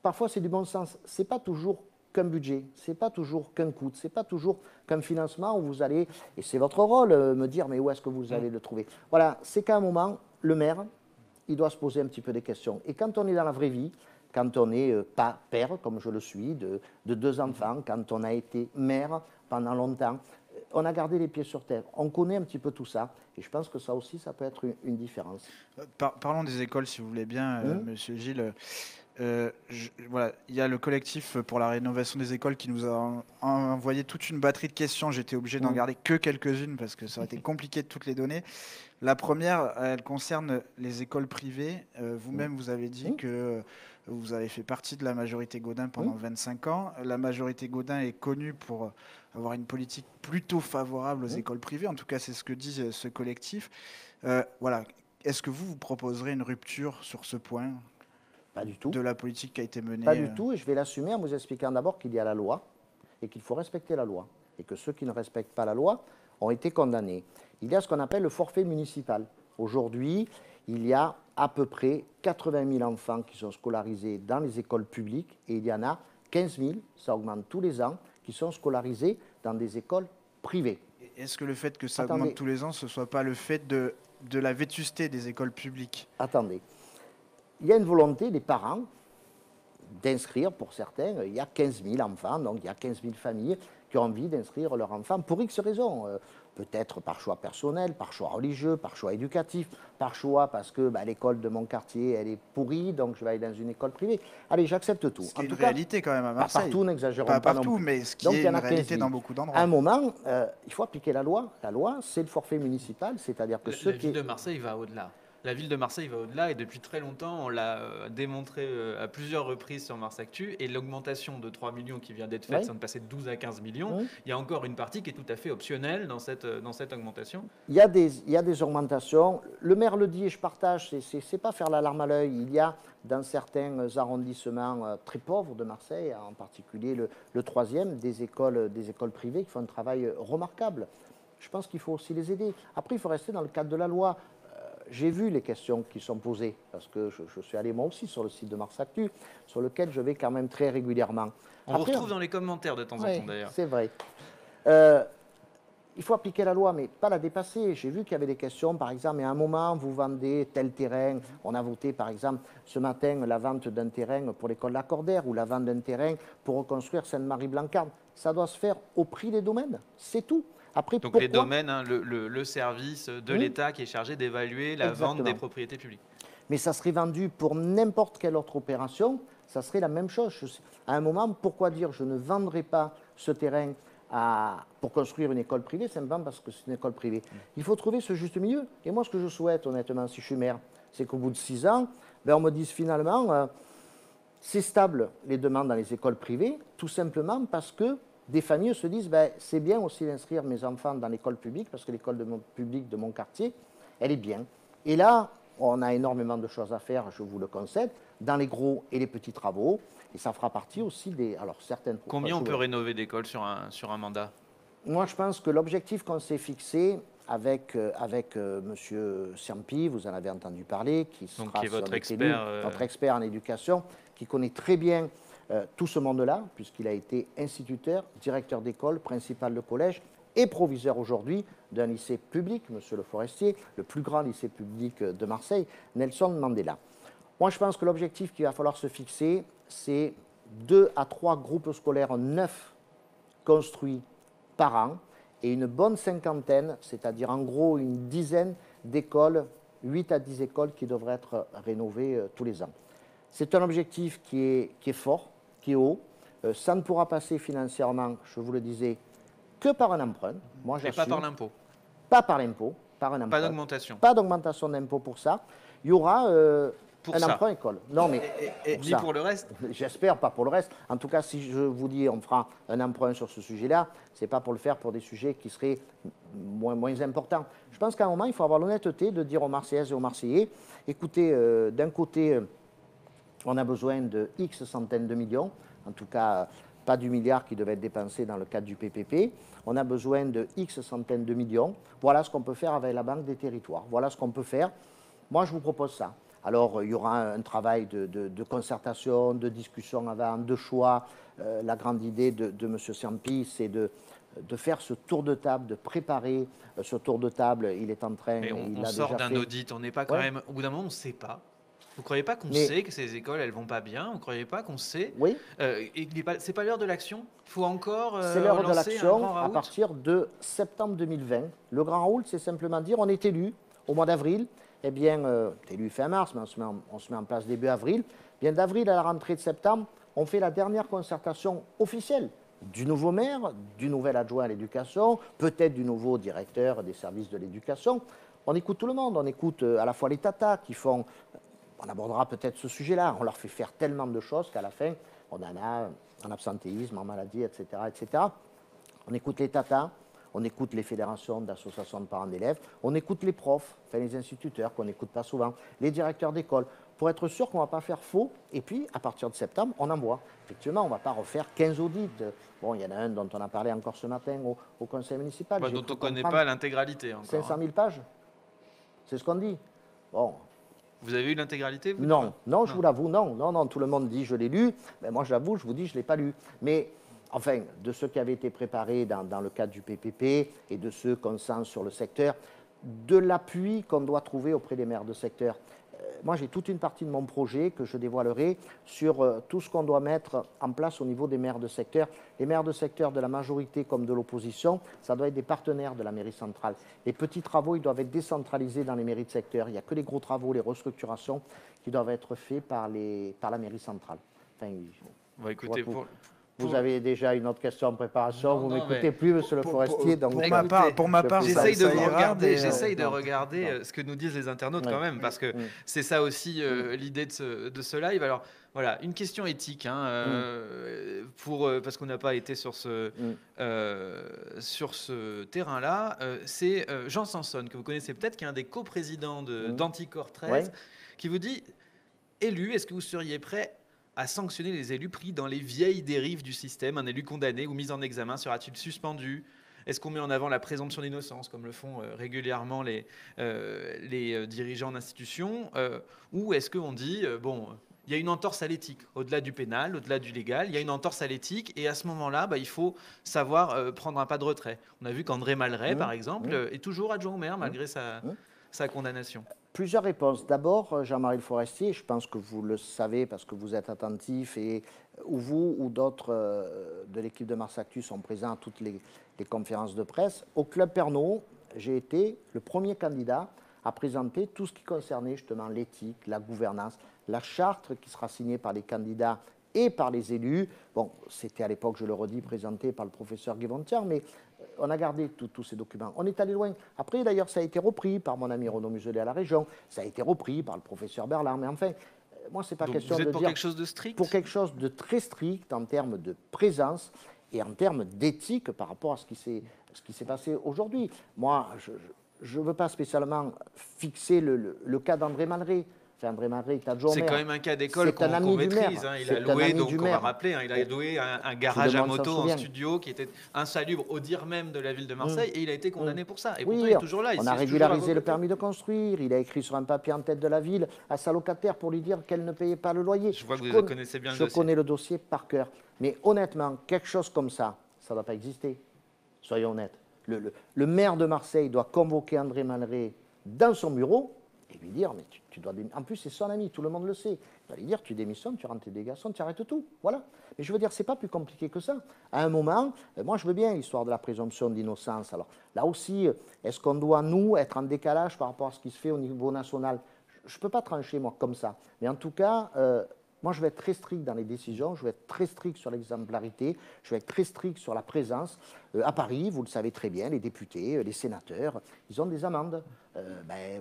Parfois, c'est du bon sens. Ce n'est pas toujours qu'un budget, ce n'est pas toujours qu'un coût, ce n'est pas toujours qu'un financement où vous allez, et c'est votre rôle, me dire mais où est-ce que vous allez le trouver. Voilà, c'est qu'à un moment, le maire, il doit se poser un petit peu des questions. Et quand on est dans la vraie vie, quand on n'est pas père, comme je le suis, de 2 enfants, quand on a été maire pendant longtemps, on a gardé les pieds sur terre. On connaît un petit peu tout ça. Et je pense que ça aussi, ça peut être une différence. Parlons des écoles, si vous voulez bien, Monsieur Gilles. Voilà, il y a le collectif pour la rénovation des écoles qui nous a envoyé toute une batterie de questions. J'étais obligé d'en garder que quelques-unes parce que ça aurait été compliqué de toutes les donner. La première, elle concerne les écoles privées. Vous-même, vous avez dit que vous avez fait partie de la majorité Gaudin pendant 25 ans. La majorité Gaudin est connue pour avoir une politique plutôt favorable aux écoles privées. En tout cas, c'est ce que dit ce collectif. Voilà. Est-ce que vous proposerez une rupture sur ce point? Pas du tout. De la politique qui a été menée? Pas du tout, et je vais l'assumer en vous expliquant d'abord qu'il y a la loi et qu'il faut respecter la loi. Et que ceux qui ne respectent pas la loi ont été condamnés. Il y a ce qu'on appelle le forfait municipal. Aujourd'hui, il y a à peu près 80 000 enfants qui sont scolarisés dans les écoles publiques et il y en a 15 000, ça augmente tous les ans, qui sont scolarisés dans des écoles privées. Est-ce que le fait que ça augmente tous les ans, ce ne soit pas le fait de la vétusté des écoles publiques? Attendez. Il y a une volonté des parents d'inscrire, pour certains, il y a 15 000 enfants, donc il y a 15 000 familles qui ont envie d'inscrire leurs enfants pour X raisons. Peut-être par choix personnel, par choix religieux, par choix éducatif, par choix parce que l'école de mon quartier, elle est pourrie, donc je vais aller dans une école privée. Allez, j'accepte tout. Ce qui est une réalité quand même à Marseille. Pas partout, n'exagérons pas. Pas partout, mais ce qui est une réalité dans beaucoup d'endroits. À un moment, il faut appliquer la loi. La loi, c'est le forfait municipal, c'est-à-dire que la ville de Marseille va au-delà. La ville de Marseille va au-delà et depuis très longtemps, on l'a démontré à plusieurs reprises sur Mars Actu. Et l'augmentation de 3 millions qui vient d'être faite, ça de passer de 12 à 15 millions, il y a encore une partie qui est tout à fait optionnelle dans cette augmentation. Il y a des augmentations. Le maire le dit et je partage, c'est pas faire l'alarme à l'œil. Il y a dans certains arrondissements très pauvres de Marseille, en particulier le 3e, des écoles privées qui font un travail remarquable. Je pense qu'il faut aussi les aider. Après, il faut rester dans le cadre de la loi. J'ai vu les questions qui sont posées, parce que je suis allé moi aussi sur le site de Mars Actu, sur lequel je vais quand même très régulièrement. On vous retrouve dans les commentaires de temps en temps d'ailleurs. C'est vrai. Il faut appliquer la loi, mais pas la dépasser. J'ai vu qu'il y avait des questions, par exemple, mais à un moment, vous vendez tel terrain. On a voté, par exemple, ce matin, la vente d'un terrain pour l'école Lacordaire ou la vente d'un terrain pour reconstruire Sainte-Marie-Blancarde. Ça doit se faire au prix des domaines, c'est tout. Après, donc les domaines, le service de l'État qui est chargé d'évaluer la vente des propriétés publiques. Mais ça serait vendu pour n'importe quelle autre opération, ça serait la même chose. À un moment, pourquoi dire je ne vendrai pas ce terrain pour construire une école privée, simplement parce que c'est une école privée. Il faut trouver ce juste milieu. Et moi, ce que je souhaite, honnêtement, si je suis maire, c'est qu'au bout de 6 ans, on me dise finalement, c'est stable les demandes dans les écoles privées, tout simplement parce que des familles se disent, c'est bien aussi d'inscrire mes enfants dans l'école publique, parce que l'école publique de mon quartier, elle est bien. Et là, on a énormément de choses à faire, je vous le concède, dans les gros et les petits travaux. Et ça fera partie aussi des... Alors, certaines... Combien on peut rénover d'écoles sur un mandat? Moi, je pense que l'objectif qu'on s'est fixé avec M. Ciampi, vous en avez entendu parler, qui est votre expert, notre expert en éducation, qui connaît très bien tout ce monde-là, puisqu'il a été instituteur, directeur d'école, principal de collège et proviseur aujourd'hui d'un lycée public, Monsieur Le Forestier, le plus grand lycée public de Marseille, Nelson Mandela. Moi, je pense que l'objectif qu'il va falloir se fixer, c'est 2 à 3 groupes scolaires neufs construits par an et une bonne cinquantaine, c'est-à-dire en gros une dizaine d'écoles, 8 à 10 écoles qui devraient être rénovées tous les ans. C'est un objectif qui est fort, qui est haut. Ça ne pourra passer financièrement, je vous le disais, que par un emprunt. Moi, et pas par l'impôt. Pas par l'impôt, par un emprunt. Pas d'augmentation. Pas d'augmentation d'impôt pour ça. Il y aura emprunt école. Non, mais ni pour le reste. J'espère pas pour le reste. En tout cas, si je vous dis on fera un emprunt sur ce sujet-là, c'est pas pour le faire pour des sujets qui seraient moins importants. Je pense qu'à un moment, il faut avoir l'honnêteté de dire aux Marseillaises et aux Marseillais, écoutez, d'un côté, on a besoin de X centaines de millions, en tout cas, pas du milliard qui devait être dépensé dans le cadre du PPP. On a besoin de X centaines de millions. Voilà ce qu'on peut faire avec la Banque des Territoires. Voilà ce qu'on peut faire. Moi, je vous propose ça. Alors, il y aura un travail de concertation, de discussion avant, de choix. La grande idée de M. Ciampi, c'est de faire ce tour de table, de préparer ce tour de table. Il est en train... Mais on sort d'un audit, on n'est pas quand même... Au bout d'un moment, on ne sait pas. Vous ne croyez pas qu'on sait que ces écoles, elles ne vont pas bien? Vous ne croyez pas qu'on sait? Oui. C'est pas l'heure de l'action? Il faut encore c'est l'heure de lancer un l'action grand à raout? partir de septembre 2020. Le grand raout, c'est simplement dire on est élu au mois d'avril. Eh bien, élu fin mars, mais on se met en place début avril. Bien d'avril à la rentrée de septembre, on fait la dernière concertation officielle du nouveau maire, du nouvel adjoint à l'éducation, peut-être du nouveau directeur des services de l'éducation. On écoute tout le monde, on écoute à la fois les tatas qui font... On abordera peut-être ce sujet-là. On leur fait faire tellement de choses qu'à la fin, on en a en absentéisme, en maladie, etc., etc. On écoute les tatas, on écoute les fédérations d'associations de parents d'élèves, on écoute les profs, enfin les instituteurs qu'on n'écoute pas souvent, les directeurs d'école, pour être sûr qu'on ne va pas faire faux. Et puis, à partir de septembre, on envoie. Effectivement, on ne va pas refaire 15 audits. Bon, il y en a un dont on a parlé encore ce matin au conseil municipal. Dont on ne connaît pas l'intégralité encore. 500 000 pages, c'est ce qu'on dit. Bon. Vous avez eu l'intégralité? Non, je vous l'avoue, non, tout le monde dit je l'ai lu, mais moi j'avoue, je vous dis je ne l'ai pas lu. Mais enfin, de ceux qui avaient été préparés dans le cadre du PPP et de ceux qu'on sent sur le secteur, de l'appui qu'on doit trouver auprès des maires de secteur. Moi, j'ai toute une partie de mon projet que je dévoilerai sur tout ce qu'on doit mettre en place au niveau des maires de secteur. Les maires de secteur de la majorité comme de l'opposition, ça doit être des partenaires de la mairie centrale. Les petits travaux, ils doivent être décentralisés dans les mairies de secteur. Il n'y a que les gros travaux, les restructurations qui doivent être faits par la mairie centrale. Enfin, écoutez, vous avez déjà une autre question en préparation, vous ne m'écoutez plus, monsieur le forestier. Pour ma part, j'essaye de regarder ce que nous disent les internautes quand même, parce que c'est ça aussi l'idée de ce live. Alors voilà, une question éthique, parce qu'on n'a pas été sur ce terrain-là. C'est Jean Sanson, que vous connaissez peut-être, qui est un des coprésidents d'Anticor 13, qui vous dit, élu, est-ce que vous seriez prêt à sanctionner les élus pris dans les vieilles dérives du système? Un élu condamné ou mis en examen sera-t-il suspendu? Est-ce qu'on met en avant la présomption d'innocence, comme le font régulièrement les dirigeants d'institutions? Ou est-ce qu'on dit, il y a une entorse à l'éthique, au-delà du pénal, au-delà du légal, il y a une entorse à l'éthique, et à ce moment-là, il faut savoir prendre un pas de retrait. On a vu qu'André Malraux, par exemple, est toujours adjoint au maire, malgré sa condamnation. Plusieurs réponses. D'abord, Jean-Marie Le Forestier, je pense que vous le savez parce que vous êtes attentif, et ou vous ou d'autres de l'équipe de Mars Actu sont présents à toutes les conférences de presse. Au Club Pernod, j'ai été le premier candidat à présenter tout ce qui concernait justement l'éthique, la gouvernance, la charte qui sera signée par les candidats et par les élus. Bon, c'était à l'époque, je le redis, présenté par le professeur Guéventière, mais on a gardé tous ces documents. On est allé loin. Après, d'ailleurs, ça a été repris par mon ami Renaud Muselet à la région, ça a été repris par le professeur Berland, mais enfin, moi, c'est pas question de dire... Vous êtes pour quelque chose de strict? Pour quelque chose de très strict en termes de présence et en termes d'éthique par rapport à ce qui s'est passé aujourd'hui. Moi, je ne veux pas spécialement fixer le cas d'André Malraux. André Malraux est adjoint au maire. C'est quand même un cas d'école qu'on maîtrise. Il a loué, donc on va rappeler, il a loué un garage à moto en studio qui était insalubre au dire même de la ville de Marseille, et il a été condamné pour ça. Et pourtant, il est toujours là. On a régularisé le permis de construire. Il a écrit sur un papier en tête de la ville à sa locataire pour lui dire qu'elle ne payait pas le loyer. Je vois que vous connaissez bien le dossier. Je connais le dossier par cœur. Mais honnêtement, quelque chose comme ça ne doit pas exister. Soyons honnêtes. Le maire de Marseille doit convoquer André Malraux dans son bureau et lui dire, mais tu dois démissionner. En plus, c'est son ami, tout le monde le sait. Il va lui dire, tu démissionnes, tu rentres tes délégations, tu arrêtes tout. Voilà. Mais je veux dire, c'est pas plus compliqué que ça. À un moment, moi, je veux bien l'histoire de la présomption d'innocence. Alors là aussi, est-ce qu'on doit, nous, être en décalage par rapport à ce qui se fait au niveau national? Je ne peux pas trancher, moi, comme ça. Mais en tout cas, moi, je vais être très strict dans les décisions, je vais être très strict sur l'exemplarité, je vais être très strict sur la présence. À Paris, vous le savez très bien, les députés, les sénateurs, ils ont des amendes.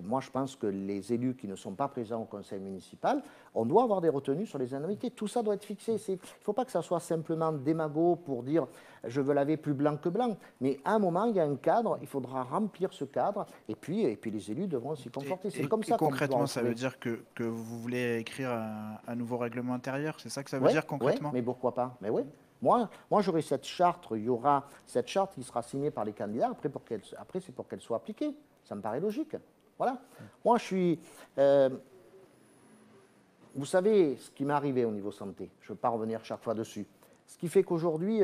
Moi, je pense que les élus qui ne sont pas présents au conseil municipal, on doit avoir des retenues sur les indemnités. Tout ça doit être fixé. Il ne faut pas que ça soit simplement démago pour dire « je veux laver plus blanc que blanc ». Mais à un moment, il y a un cadre, il faudra remplir ce cadre, et puis les élus devront s'y conforter. C'est comme ça. Concrètement, ça veut dire que vous voulez écrire un nouveau règlement intérieur? C'est ça que ça veut dire concrètement? Oui, mais pourquoi pas? Mais oui. Moi j'aurai cette charte, il y aura cette charte qui sera signée par les candidats, après c'est pour qu'elle soit appliquée. Ça me paraît logique. Voilà. Moi, je suis... vous savez ce qui m'est arrivé au niveau santé. Je ne veux pas revenir chaque fois dessus. Ce qui fait qu'aujourd'hui,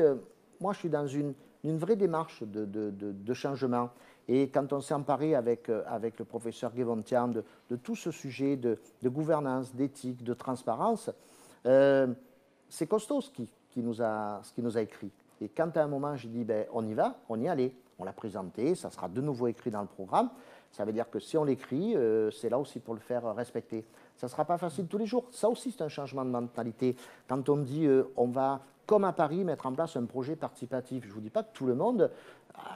moi, je suis dans une vraie démarche de changement. Et quand on s'est emparé avec le professeur Guéventian de tout ce sujet de gouvernance, d'éthique, de transparence, c'est costaud ce qui nous a écrit. Et quand à un moment j'ai dit ben, on y va, on y allait, on l'a présenté, ça sera de nouveau écrit dans le programme, ça veut dire que si on l'écrit, c'est là aussi pour le faire respecter. Ça ne sera pas facile tous les jours, ça aussi c'est un changement de mentalité. Quand on dit on va, comme à Paris, mettre en place un projet participatif, je ne vous dis pas que tout le monde,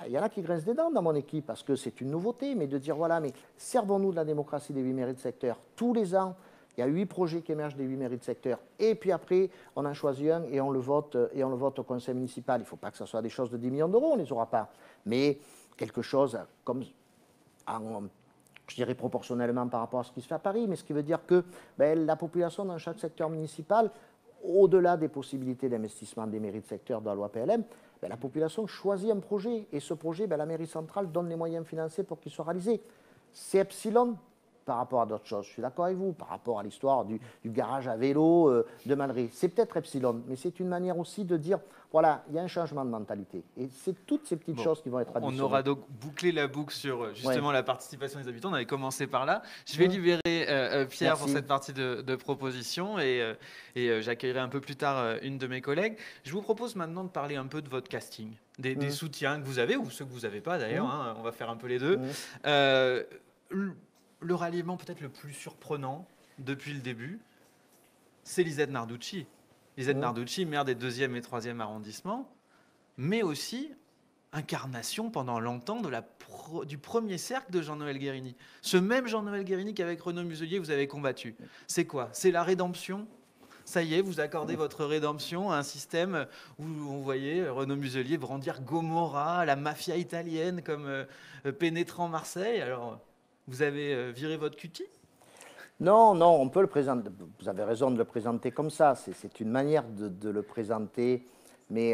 il y en a qui grincent des dents dans mon équipe parce que c'est une nouveauté, mais de dire voilà, mais servons-nous de la démocratie des 8 mairies de secteur tous les ans. Il y a 8 projets qui émergent des 8 mairies de secteur. Et puis après, on en choisit un et on le vote au conseil municipal. Il ne faut pas que ce soit des choses de 10 millions d'euros, on ne les aura pas. Mais quelque chose comme, je dirais proportionnellement par rapport à ce qui se fait à Paris, mais ce qui veut dire que ben, la population dans chaque secteur municipal, au-delà des possibilités d'investissement des mairies de secteur de la loi PLM, ben, la population choisit un projet. Et ce projet, ben, la mairie centrale donne les moyens financiers pour qu'il soit réalisé. C'est epsilon par rapport à d'autres choses. Je suis d'accord avec vous, par rapport à l'histoire du garage à vélo de Mallery. C'est peut-être epsilon, mais c'est une manière aussi de dire, voilà, il y a un changement de mentalité. Et c'est toutes ces petites choses qui vont être additionnées. On aura donc bouclé la boucle sur justement la participation des habitants. On avait commencé par là. Je vais libérer Pierre pour cette partie de proposition et j'accueillerai un peu plus tard une de mes collègues. Je vous propose maintenant de parler un peu de votre casting, des soutiens que vous avez ou ceux que vous n'avez pas d'ailleurs. Hein, on va faire un peu les deux. Le ralliement peut-être le plus surprenant depuis le début, c'est Lisette Narducci. Lisette Narducci, maire des 2e et 3e arrondissements, mais aussi incarnation pendant longtemps du premier cercle de Jean-Noël Guérini. Ce même Jean-Noël Guérini qu'avec Renaud Muselier, vous avez combattu. C'est quoi? C'est la rédemption? Ça y est, vous accordez votre rédemption à un système où on voyait Renaud Muselier brandir Gomorrah, la mafia italienne comme pénétrant Marseille. Alors, vous avez viré votre cutie? Non, on peut le présenter. Vous avez raison de le présenter comme ça. C'est une manière de le présenter. Mais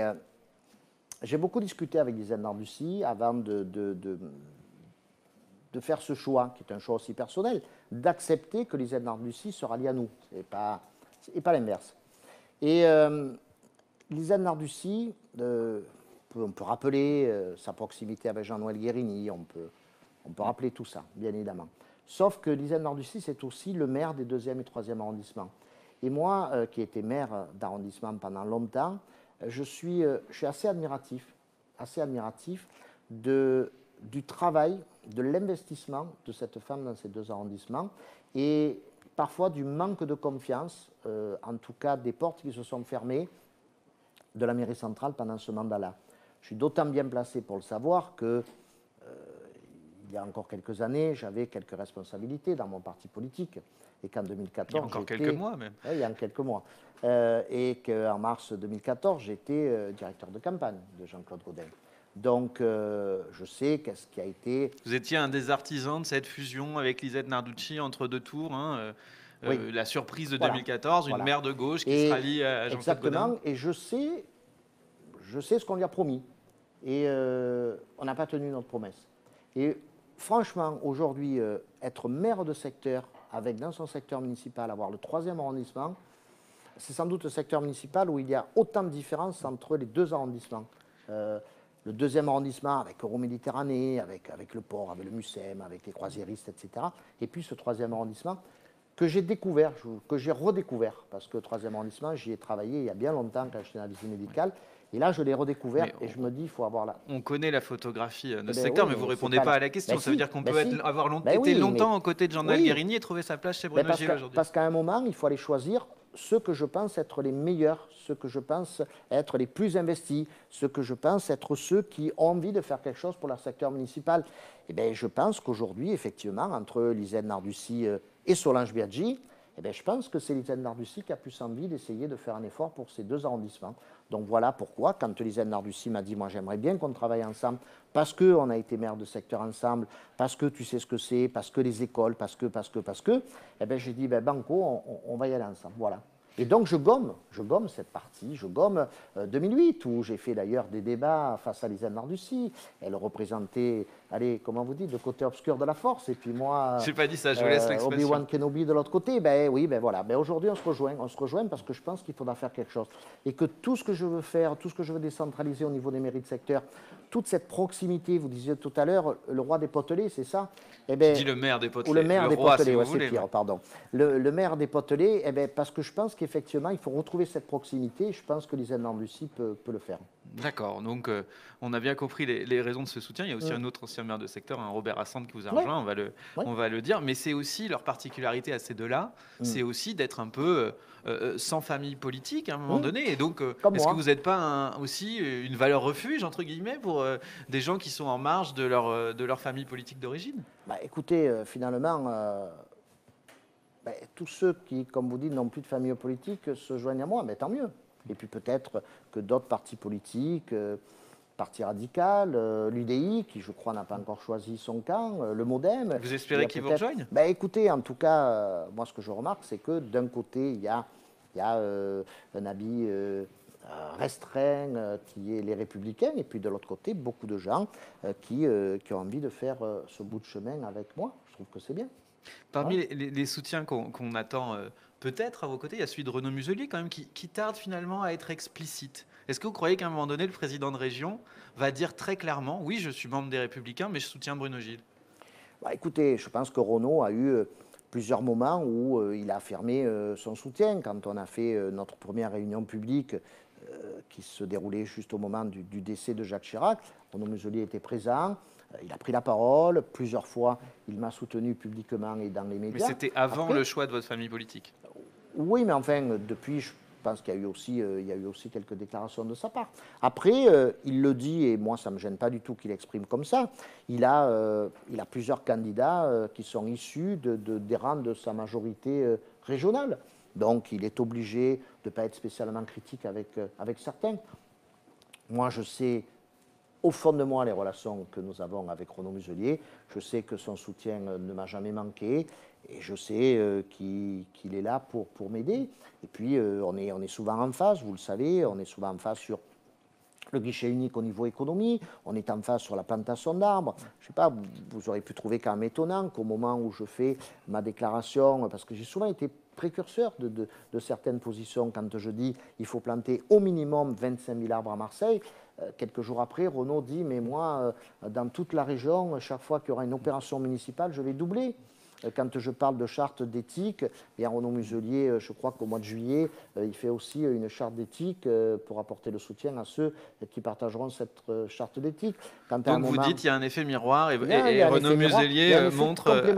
j'ai beaucoup discuté avec Lisette Narducci avant de faire ce choix, qui est un choix aussi personnel, d'accepter que Lisette Narducci se rallie à nous. Et pas l'inverse. Et Lisette Narducci, on peut rappeler sa proximité avec Jean-Noël Guérini, on peut rappeler tout ça, bien évidemment. Sauf que Lisette Narducci, c'est aussi le maire des 2e et 3e arrondissements. Et moi, qui ai été maire d'arrondissement pendant longtemps, je suis assez admiratif du travail, de l'investissement de cette femme dans ces 2 arrondissements et parfois du manque de confiance, en tout cas des portes qui se sont fermées de la mairie centrale pendant ce mandat-là. Je suis d'autant bien placé pour le savoir que il y a encore quelques années, j'avais quelques responsabilités dans mon parti politique. Et qu'en 2014... Il y a encore quelques mois même. Oui, il y a quelques mois. Et qu'en mars 2014, j'étais directeur de campagne de Jean-Claude Gaudin. Donc, je sais qu'est-ce qui a été... Vous étiez un des artisans de cette fusion avec Lisette Narducci entre 2 tours. Hein, la surprise de 2014, une maire de gauche qui se rallie à Jean-Claude Gaudin. Exactement, et je sais ce qu'on lui a promis. Et on n'a pas tenu notre promesse. Et franchement, aujourd'hui, être maire de secteur, avec dans son secteur municipal, avoir le 3e arrondissement, c'est sans doute le secteur municipal où il y a autant de différences entre les 2 arrondissements. Le 2e arrondissement avec Euroméditerranée, avec le port, avec le MUSEM, avec les croisiéristes, etc. Et puis ce 3e arrondissement que j'ai découvert, que j'ai redécouvert, parce que le 3e arrondissement, j'y ai travaillé il y a bien longtemps quand j'étais dans la visite médicale. Et là, je l'ai redécouvert et je me dis, il faut avoir là. On connaît la photographie de ce secteur, mais vous ne répondez pas à la question. Ça veut dire qu'on peut avoir été longtemps aux côtés de Jean-Noël Guérini et trouver sa place chez Bruno Gilles aujourd'hui. Parce qu'à un moment, il faut aller choisir ceux que je pense être les meilleurs, ceux que je pense être les plus investis, ceux que je pense être ceux qui ont envie de faire quelque chose pour leur secteur municipal. Et bien, je pense qu'aujourd'hui, effectivement, entre Lisette Narducci et Solange Biaggi, je pense que c'est Lisette Narducci qui a plus envie d'essayer de faire un effort pour ces 2 arrondissements. Donc voilà pourquoi, quand Lisette Narducci m'a dit « moi j'aimerais bien qu'on travaille ensemble », parce qu'on a été maire de secteur ensemble, parce que tu sais ce que c'est, parce que les écoles, parce que, j'ai dit banco, on va y aller ensemble, voilà. Et donc je gomme cette partie, je gomme 2008, où j'ai fait d'ailleurs des débats face à Lisette Narducci. Elle représentait allez, comment vous dites, le côté obscur de la force. Et puis moi, j'ai pas dit ça, je vous laisse l'expression. Obi-Wan Kenobi de l'autre côté. Ben oui, ben voilà. Ben aujourd'hui, on se rejoint parce que je pense qu'il faudra faire quelque chose. Et que tout ce que je veux faire, tout ce que je veux décentraliser au niveau des mairies de secteur, toute cette proximité, vous disiez tout à l'heure, le roi des potelets, c'est ça? Eh ben, je dis le maire des potelets. Ou le maire des roi, potelets, si ouais, c'est pire, pardon. Le maire des potelets, eh ben, parce que je pense qu'effectivement, il faut retrouver cette proximité. Je pense que Lisa Lucie peut le faire. D'accord, donc on a bien compris les raisons de ce soutien. Il y a aussi un autre ancien maire de secteur, Robert Assante, qui vous a rejoint, on va le dire. Mais c'est aussi leur particularité à ces deux-là, c'est aussi d'être un peu sans famille politique à un moment donné. Et donc, est-ce que vous n'êtes pas aussi une valeur refuge, entre guillemets, pour des gens qui sont en marge de leur famille politique d'origine? Bah, écoutez, finalement, tous ceux qui, comme vous dites, n'ont plus de famille politique se joignent à moi, mais tant mieux. Et puis peut-être que d'autres partis politiques, Parti radical, l'UDI, qui je crois n'a pas encore choisi son camp, le MoDem. Vous espérez qu'ils vous rejoignent? Écoutez, en tout cas, moi ce que je remarque, c'est que d'un côté, il y a un habit restreint qui est les Républicains, et puis de l'autre côté, beaucoup de gens qui ont envie de faire ce bout de chemin avec moi. Je trouve que c'est bien. Parmi les soutiens qu'on attend peut-être à vos côtés, il y a celui de Renaud Muselier quand même qui tarde finalement à être explicite. Est-ce que vous croyez qu'à un moment donné, le président de région va dire très clairement « Oui, je suis membre des Républicains, mais je soutiens Bruno Gilles » ? Écoutez, je pense que Renaud a eu plusieurs moments où il a affirmé son soutien. Quand on a fait notre première réunion publique qui se déroulait juste au moment du décès de Jacques Chirac, Renaud Muselier était présent. Il a pris la parole, plusieurs fois, il m'a soutenu publiquement et dans les médias. Mais c'était avant le choix de votre famille politique? Oui, mais enfin, depuis, je pense qu'il y a eu aussi quelques déclarations de sa part. Après, il le dit, et moi, ça ne me gêne pas du tout qu'il exprime comme ça, il a plusieurs candidats qui sont issus des rangs de sa majorité régionale. Donc, il est obligé de ne pas être spécialement critique avec certains. Moi, je sais au fond de moi les relations que nous avons avec Renaud Muselier. Je sais que son soutien ne m'a jamais manqué et je sais qu'il est là pour m'aider. Et puis, on est souvent en face, vous le savez, on est souvent en face sur le guichet unique au niveau économie, on est en face sur la plantation d'arbres. Je ne sais pas, vous aurez pu trouver quand même étonnant qu'au moment où je fais ma déclaration, parce que j'ai souvent été précurseur de certaines positions, quand je dis il faut planter au minimum 25 000 arbres à Marseille, quelques jours après, Renaud dit « mais moi, dans toute la région, chaque fois qu'il y aura une opération municipale, je vais doubler ». Quand je parle de charte d'éthique, et à Renaud Muselier, je crois qu'au mois de juillet, il fait aussi une charte d'éthique pour apporter le soutien à ceux qui partageront cette charte d'éthique. Donc vous dites qu'il y a un effet miroir et Renaud Muselier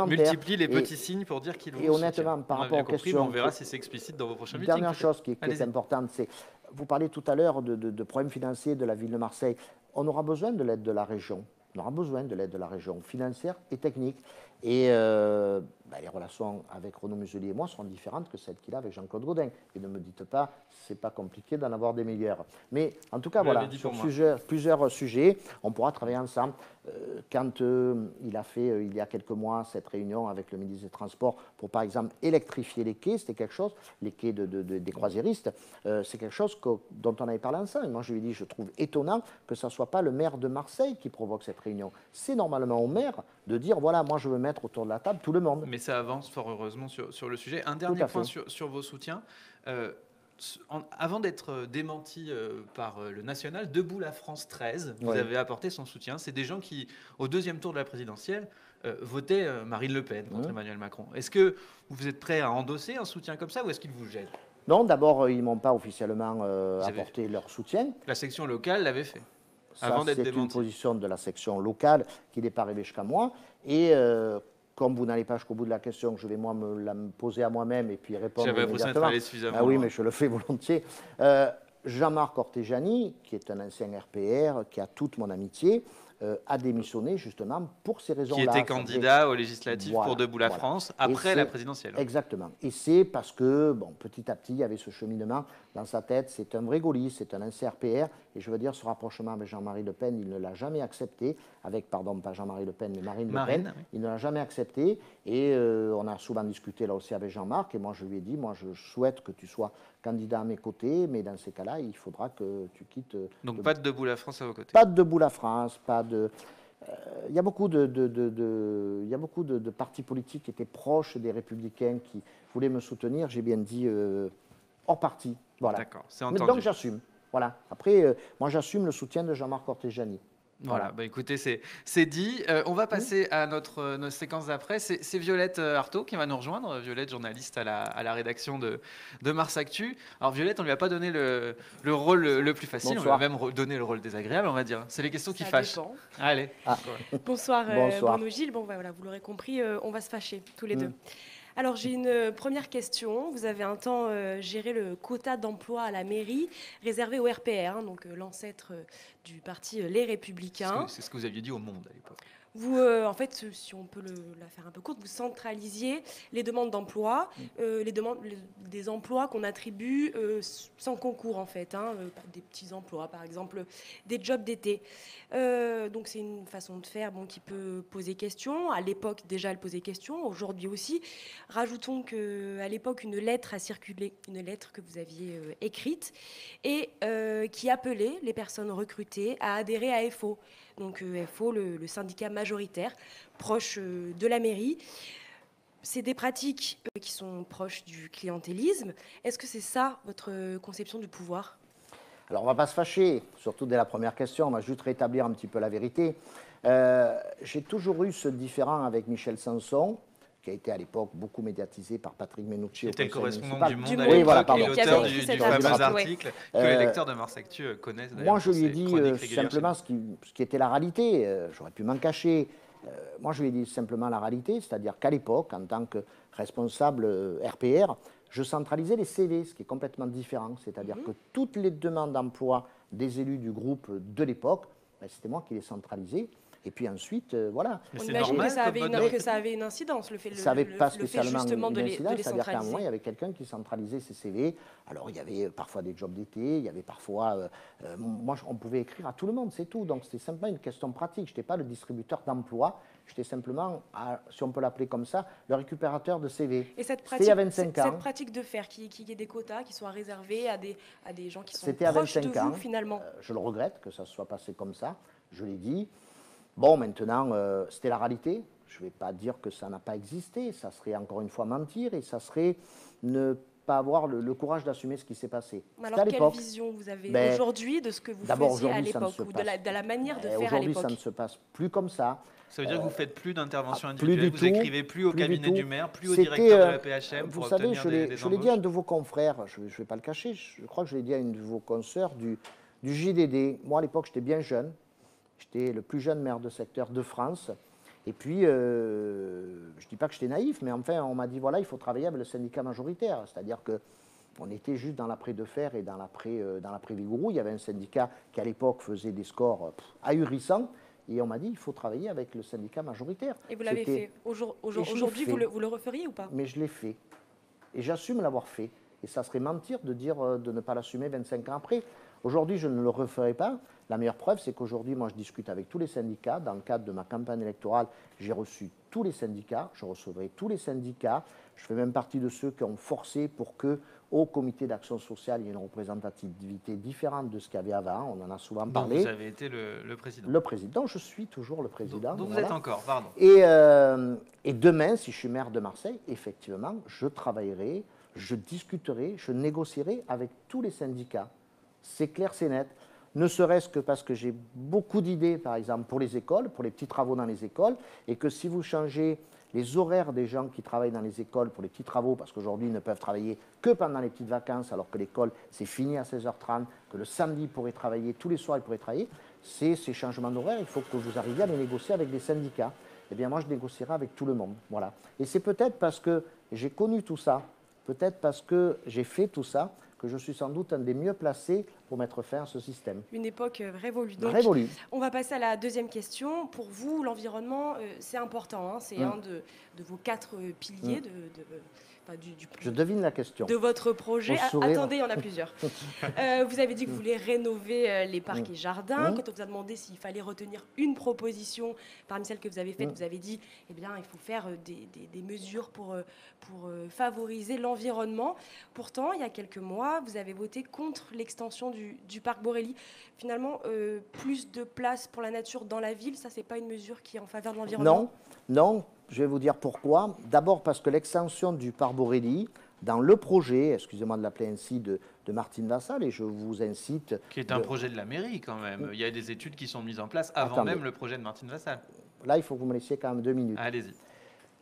multiplie les petits signes pour dire qu'il vous soutient. Et honnêtement, par rapport aux questions... On verra si c'est explicite dans vos prochains meetings. Dernière chose qui est importante, c'est, vous parlez tout à l'heure de problèmes financiers de la ville de Marseille. On aura besoin de l'aide de la région. On aura besoin de l'aide de la région, financière et technique. Et les relations avec Renaud Muselier et moi seront différentes que celles qu'il a avec Jean-Claude Gaudin. Et ne me dites pas, c'est pas compliqué d'en avoir des meilleurs. Mais en tout cas, voilà, sur plusieurs sujets, on pourra travailler ensemble. Quand il a fait, il y a quelques mois, cette réunion avec le ministre des Transports pour, par exemple, électrifier les quais, c'était quelque chose, les quais des croisiéristes, c'est quelque chose dont on avait parlé ensemble. Et moi, je lui ai dit, je trouve étonnant que ce ne soit pas le maire de Marseille qui provoque cette réunion. C'est normalement au maire de dire, voilà, moi, je veux mettre autour de la table tout le monde. Mais ça avance fort heureusement sur le sujet. Un dernier point sur vos soutiens. Avant d'être démenti par le National, Debout la France 13, vous avez apporté son soutien. C'est des gens qui, au deuxième tour de la présidentielle, votaient Marine Le Pen contre Emmanuel Macron. Est-ce que vous êtes prêt à endosser un soutien comme ça ou est-ce qu'il vous gêne? Non, d'abord, ils ne m'ont pas officiellement apporté leur soutien. La section locale l'avait fait. Avant d'être démenti. C'est une position de la section locale qui n'est pas arrivée jusqu'à moi. Et comme vous n'allez pas jusqu'au bout de la question, je vais moi me poser à moi-même et puis répondre immédiatement. Ah oui, mais je le fais volontiers. Jean-Marc Ortégiani, qui est un ancien RPR, qui a toute mon amitié, a démissionné justement pour ces raisons-là. Qui était candidat aux législatives pour Debout la France après la présidentielle. Exactement. Et c'est parce que, bon, petit à petit, il y avait ce cheminement dans sa tête. C'est un vrai gaulliste, c'est un ancien RPR. Et je veux dire, ce rapprochement avec Jean-Marie Le Pen, il ne l'a jamais accepté. Avec, pardon, pas Jean-Marie Le Pen, mais Marine Le Pen. Oui. Il ne l'a jamais accepté. Et on a souvent discuté là aussi avec Jean-Marc. Et moi, je lui ai dit, moi, je souhaite que tu sois candidat à mes côtés. Mais dans ces cas-là, il faudra que tu quittes... Donc pas de Debout la France à vos côtés. Pas de Debout la France, pas de... Il y a beaucoup il y a beaucoup de partis politiques qui étaient proches des Républicains, qui voulaient me soutenir. J'ai bien dit hors parti. Voilà. D'accord, c'est Mais entendu. donc j'assume. Voilà. Après, moi j'assume le soutien de Jean-Marc Ortejani. Voilà, bah écoutez, c'est dit. On va passer à notre séquence d'après. C'est Violette Artaud qui va nous rejoindre. Violette, journaliste à la rédaction de Mars Actu. Alors Violette, on lui a pas donné le rôle le plus facile. Bonsoir. On lui a même donné le rôle désagréable, on va dire. C'est les questions qui Ça fâchent. dépend. Allez. Bonsoir, Bonsoir. Bruno Gilles. Bon, voilà, vous l'aurez compris, on va se fâcher tous les deux. Alors, j'ai une première question. Vous avez un temps géré le quota d'emploi à la mairie réservé au RPR, hein, donc l'ancêtre du parti Les Républicains. C'est ce que vous aviez dit au Monde à l'époque. Vous, en fait, si on peut la faire un peu courte, vous centralisiez les demandes d'emploi, des emplois qu'on attribue sans concours, en fait, hein, des petits emplois, par exemple, des jobs d'été. Donc, c'est une façon de faire qui peut poser question. À l'époque, déjà, elle posait question. Aujourd'hui aussi. Rajoutons qu'à l'époque, une lettre a circulé, une lettre que vous aviez écrite et qui appelait les personnes recrutées à adhérer à FO. Donc FO, le syndicat majoritaire, proche de la mairie. C'est des pratiques qui sont proches du clientélisme. Est-ce que c'est ça, votre conception du pouvoir ? Alors, on ne va pas se fâcher, surtout dès la première question. On va juste rétablir un petit peu la vérité. J'ai toujours eu ce différend avec Michel Sanson, qui a été à l'époque beaucoup médiatisé par Patrick Menucci. C'était le correspondant du Monde à oui, voilà, l'époque, et l'auteur du fameux article, article que les lecteurs de Mars Actu connaissent. Moi, je lui ai dit simplement ce qui était la réalité. J'aurais pu m'en cacher. Moi, je lui ai dit simplement la réalité, c'est-à-dire qu'à l'époque, en tant que responsable RPR, je centralisais les CV, ce qui est complètement différent. C'est-à-dire que toutes les demandes d'emploi des élus du groupe de l'époque, c'était moi qui les centralisais. Et puis ensuite, voilà. On imagine que ça avait une incidence, le fait justement de les c'est-à-dire qu'à un moment, centraliser. il y avait quelqu'un qui centralisait ses CV. Alors, il y avait parfois des jobs d'été, il y avait parfois... moi, on pouvait écrire à tout le monde, c'est tout. Donc, c'était simplement une question pratique. Je n'étais pas le distributeur d'emploi. J'étais simplement, si on peut l'appeler comme ça, le récupérateur de CV. Et cette pratique, il y a 25 ans. Cette pratique de faire qu'il y ait des quotas qui soient réservés à des gens qui sont C'était à proches 25 de ans. vous, finalement. Je le regrette que ça se soit passé comme ça. Je l'ai dit. Bon, maintenant, c'était la réalité. Je ne vais pas dire que ça n'a pas existé. Ça serait encore une fois mentir et ça serait ne pas avoir le courage d'assumer ce qui s'est passé. Alors, quelle vision vous avez aujourd'hui de ce que vous faisiez à l'époque ou de la manière de faire à l'époque ? Aujourd'hui, ça ne se passe plus comme ça. Ça veut dire que vous ne faites plus d'intervention individuelle, vous n'écrivez plus au cabinet du maire, plus au directeur de la PHM pour obtenir des embauches. Je l'ai dit à un de vos confrères, je ne vais pas le cacher, je crois que je l'ai dit à une de vos consoeurs du JDD. Moi, à l'époque, j'étais bien jeune. J'étais le plus jeune maire de secteur de France. Et puis, je ne dis pas que j'étais naïf, mais enfin, on m'a dit, voilà, il faut travailler avec le syndicat majoritaire. C'est-à-dire qu'on était juste dans l'après de fer et dans l'après Vigouroux. Il y avait un syndicat qui, à l'époque, faisait des scores ahurissants. Et on m'a dit, il faut travailler avec le syndicat majoritaire. Et vous l'avez fait. Aujourd'hui, vous le referiez ou pas ? Mais je l'ai fait. Et j'assume l'avoir fait. Et ça serait mentir de dire de ne pas l'assumer 25 ans après. Aujourd'hui, je ne le referai pas. La meilleure preuve, c'est qu'aujourd'hui, moi, je discute avec tous les syndicats. Dans le cadre de ma campagne électorale, j'ai reçu tous les syndicats. Je recevrai tous les syndicats. Je fais même partie de ceux qui ont forcé pour qu'au comité d'action sociale, il y ait une représentativité différente de ce qu'il y avait avant. On en a souvent parlé. Donc vous avez été le président. Le président, je suis toujours le président. Donc vous êtes encore, pardon. Et demain, si je suis maire de Marseille, effectivement, je travaillerai, je discuterai, je négocierai avec tous les syndicats. C'est clair, c'est net. Ne serait-ce que parce que j'ai beaucoup d'idées, par exemple, pour les écoles, pour les petits travaux dans les écoles, et que si vous changez les horaires des gens qui travaillent dans les écoles pour les petits travaux, parce qu'aujourd'hui, ils ne peuvent travailler que pendant les petites vacances, alors que l'école, c'est fini à 16h30, que le samedi, ils pourraient travailler, tous les soirs, ils pourraient travailler, c'est ces changements d'horaire, il faut que vous arriviez à les négocier avec des syndicats. Eh bien, moi, je négocierai avec tout le monde. Voilà. Et c'est peut-être parce que j'ai connu tout ça, peut-être parce que j'ai fait tout ça, que je suis sans doute un des mieux placés pour mettre fin à ce système. Une époque révolue. Donc, on va passer à la deuxième question. Pour vous, l'environnement, c'est important. Hein, c'est un de vos 4 piliers Je devine la question. De votre projet. Attendez, il y en a plusieurs. Vous avez dit que vous voulez rénover les parcs et jardins. Quand on vous a demandé s'il fallait retenir une proposition parmi celles que vous avez faites, vous avez dit il faut faire des mesures pour favoriser l'environnement. Pourtant, il y a quelques mois, vous avez voté contre l'extension du parc Borély. Finalement, plus de place pour la nature dans la ville, ça, c'est pas une mesure qui est en faveur de l'environnement? Non. Je vais vous dire pourquoi. D'abord parce que l'extension du parc Borély, dans le projet, excusez-moi de l'appeler ainsi, de Martine Vassal, et je vous incite... Qui est un projet de la mairie quand même. Il y a des études qui sont mises en place avant même le projet de Martine Vassal. Là, il faut que vous me laissiez quand même 2 minutes. Allez-y.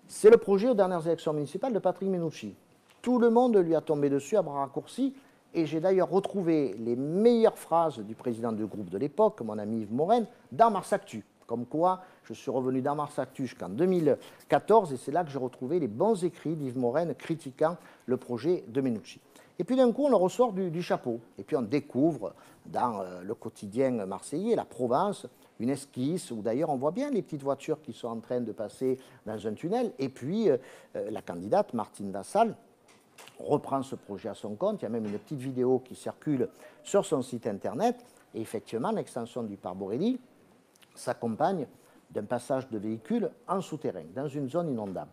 C'est le projet aux dernières élections municipales de Patrick Mennucci. Tout le monde lui a tombé dessus à bras raccourcis, et j'ai d'ailleurs retrouvé les meilleures phrases du président du groupe de l'époque, mon ami Yves Morenne, dans Mars Actu. Comme quoi, je suis revenu dans Mars Actu jusqu'en 2014 et c'est là que j'ai retrouvé les bons écrits d'Yves Morenne critiquant le projet de Mennucci. Et puis d'un coup, on le ressort du chapeau. Et puis on découvre dans le quotidien marseillais, la Provence, une esquisse où d'ailleurs on voit bien les petites voitures qui sont en train de passer dans un tunnel. Et puis la candidate Martine Vassal reprend ce projet à son compte. Il y a même une petite vidéo qui circule sur son site internet. Et effectivement, l'extension du parc Borély s'accompagne d'un passage de véhicules en souterrain, dans une zone inondable.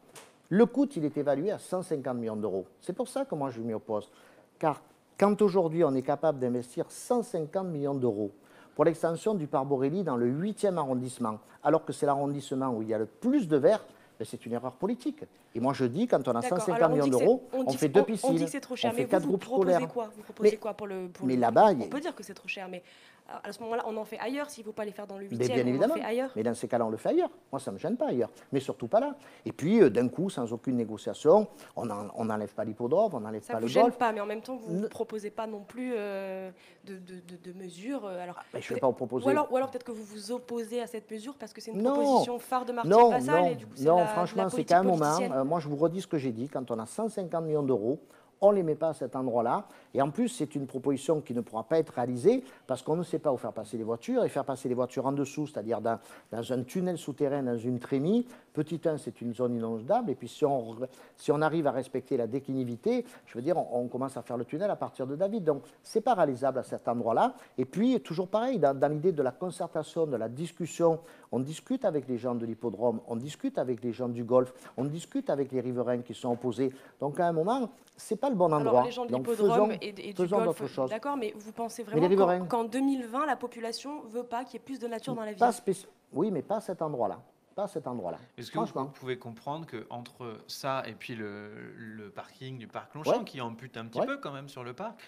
Le coût, il est évalué à 150 millions d'euros. C'est pour ça que moi, je m'y oppose. Car quand aujourd'hui, on est capable d'investir 150 millions d'euros pour l'extension du parc Borély dans le 8e arrondissement, alors que c'est l'arrondissement où il y a le plus de verre, c'est une erreur politique. Et moi, je dis, quand on a 150 millions d'euros, on fait 2 piscines, on dit que c'est trop cher, on fait mais 4 groupes scolaires. Vous proposez quoi pour le là-bas, on peut dire que c'est trop cher, mais à ce moment-là, on en fait ailleurs. S'il ne faut pas les faire dans le 8e, bien évidemment. on en fait ailleurs. Mais dans ces cas-là, on le fait ailleurs. Moi, ça ne me gêne pas ailleurs. Mais surtout pas là. Et puis, d'un coup, sans aucune négociation, on n'enlève pas l'hippodrome, on n'enlève pas le golf. Ça ne vous gêne pas, mais en même temps, vous ne proposez pas non plus de mesures. Alors, je ne vais pas vous proposer. Ou alors peut-être que vous vous opposez à cette mesure parce que c'est une proposition phare de Martine Vassal. Et du coup, franchement, c'est qu'à un moment, moi, je vous redis ce que j'ai dit. Quand on a 150 millions d'euros, on ne les met pas à cet endroit-là. Et en plus, c'est une proposition qui ne pourra pas être réalisée parce qu'on ne sait pas où faire passer les voitures. Et faire passer les voitures en dessous, c'est-à-dire dans un tunnel souterrain, dans une trémie, petit 1, c'est une zone inondable. Et puis, si on arrive à respecter la déclinivité, je veux dire, on commence à faire le tunnel à partir de David. Donc, ce n'est pas réalisable à cet endroit-là. Et puis, toujours pareil, dans l'idée de la concertation, de la discussion, on discute avec les gens de l'hippodrome, on discute avec les gens du golf, on discute avec les riverains qui sont opposés. Donc, à un moment, ce n'est pas le bon endroit. Alors, les gens de l'hippodrome et du golf, d'accord, mais vous pensez vraiment qu'en 2020, la population ne veut pas qu'il y ait plus de nature dans la ville? Oui, mais pas à cet endroit-là. Pas à cet endroit-là. Est-ce que vous pouvez comprendre qu'entre ça et puis le parking du parc Longchamp, qui ampute un petit peu quand même sur le parc,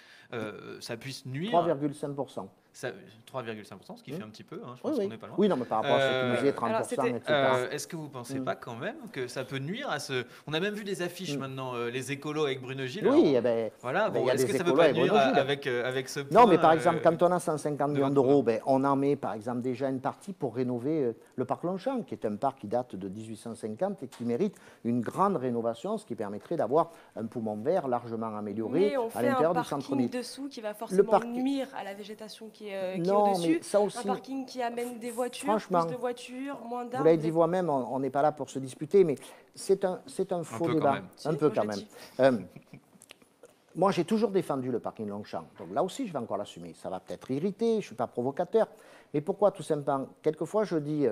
ça puisse nuire 3,5%. 3,5%, ce qui fait un petit peu, je pense qu'on n'est pas loin. Oui, non, mais par rapport à ce que nous disait, 30%, etc. Est-ce que vous ne pensez pas quand même que ça peut nuire à ce... On a même vu des affiches maintenant, les écolos avec Bruno Gilles. Oui, voilà, est-ce que ça ne peut pas nuire avec ce point? Non, mais par exemple, quand on a 150 millions d'euros, on en met par exemple déjà une partie pour rénover le parc Longchamp, qui est un parc qui date de 1850 et qui mérite une grande rénovation, ce qui permettrait d'avoir un poumon vert largement amélioré à l'intérieur du centre-ville. Mais on fait un parking dessous qui va forcément nuire à la végétation qui est au-dessus. Ça aussi, un parking qui amène des voitures, plus de voitures, moins d'arbres. Vous l'avez dit vous-même, on n'est pas là pour se disputer, mais c'est un faux débat. Un peu quand même. Moi, j'ai toujours défendu le parking Longchamp. Donc là aussi, je vais encore l'assumer. Ça va peut-être irriter, je ne suis pas provocateur. Mais pourquoi, tout simplement? Quelquefois, je dis,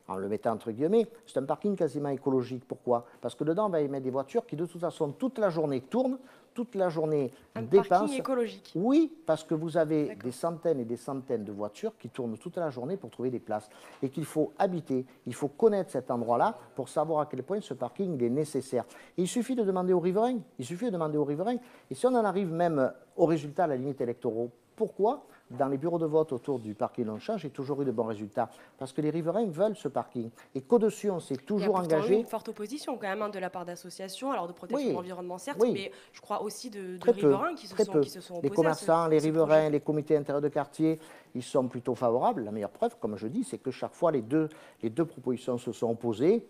en le mettant entre guillemets, c'est un parking quasiment écologique. Pourquoi? Parce que dedans, on va y mettre des voitures qui, de toute façon, toute la journée tournent, toute la journée dépensent. Un parking écologique. Oui, parce que vous avez des centaines et des centaines de voitures qui tournent toute la journée pour trouver des places et qu'il faut habiter. Il faut connaître cet endroit-là pour savoir à quel point ce parking est nécessaire. Et il suffit de demander aux riverains. Il suffit de demander aux riverains. Et si on en arrive même aux résultats à la limite électoraux, pourquoi dans les bureaux de vote autour du parking Longchamp, j'ai toujours eu de bons résultats? Parce que les riverains veulent ce parking. Et qu'au-dessus, on s'est toujours engagé. Il y a une forte opposition quand même de la part d'associations, alors de protection de l'environnement certes, mais je crois aussi de riverains qui se sont opposés. Les commerçants, les riverains, les comités intérieurs de quartier, ils sont plutôt favorables. La meilleure preuve, comme je dis, c'est que chaque fois, les deux propositions se sont opposées.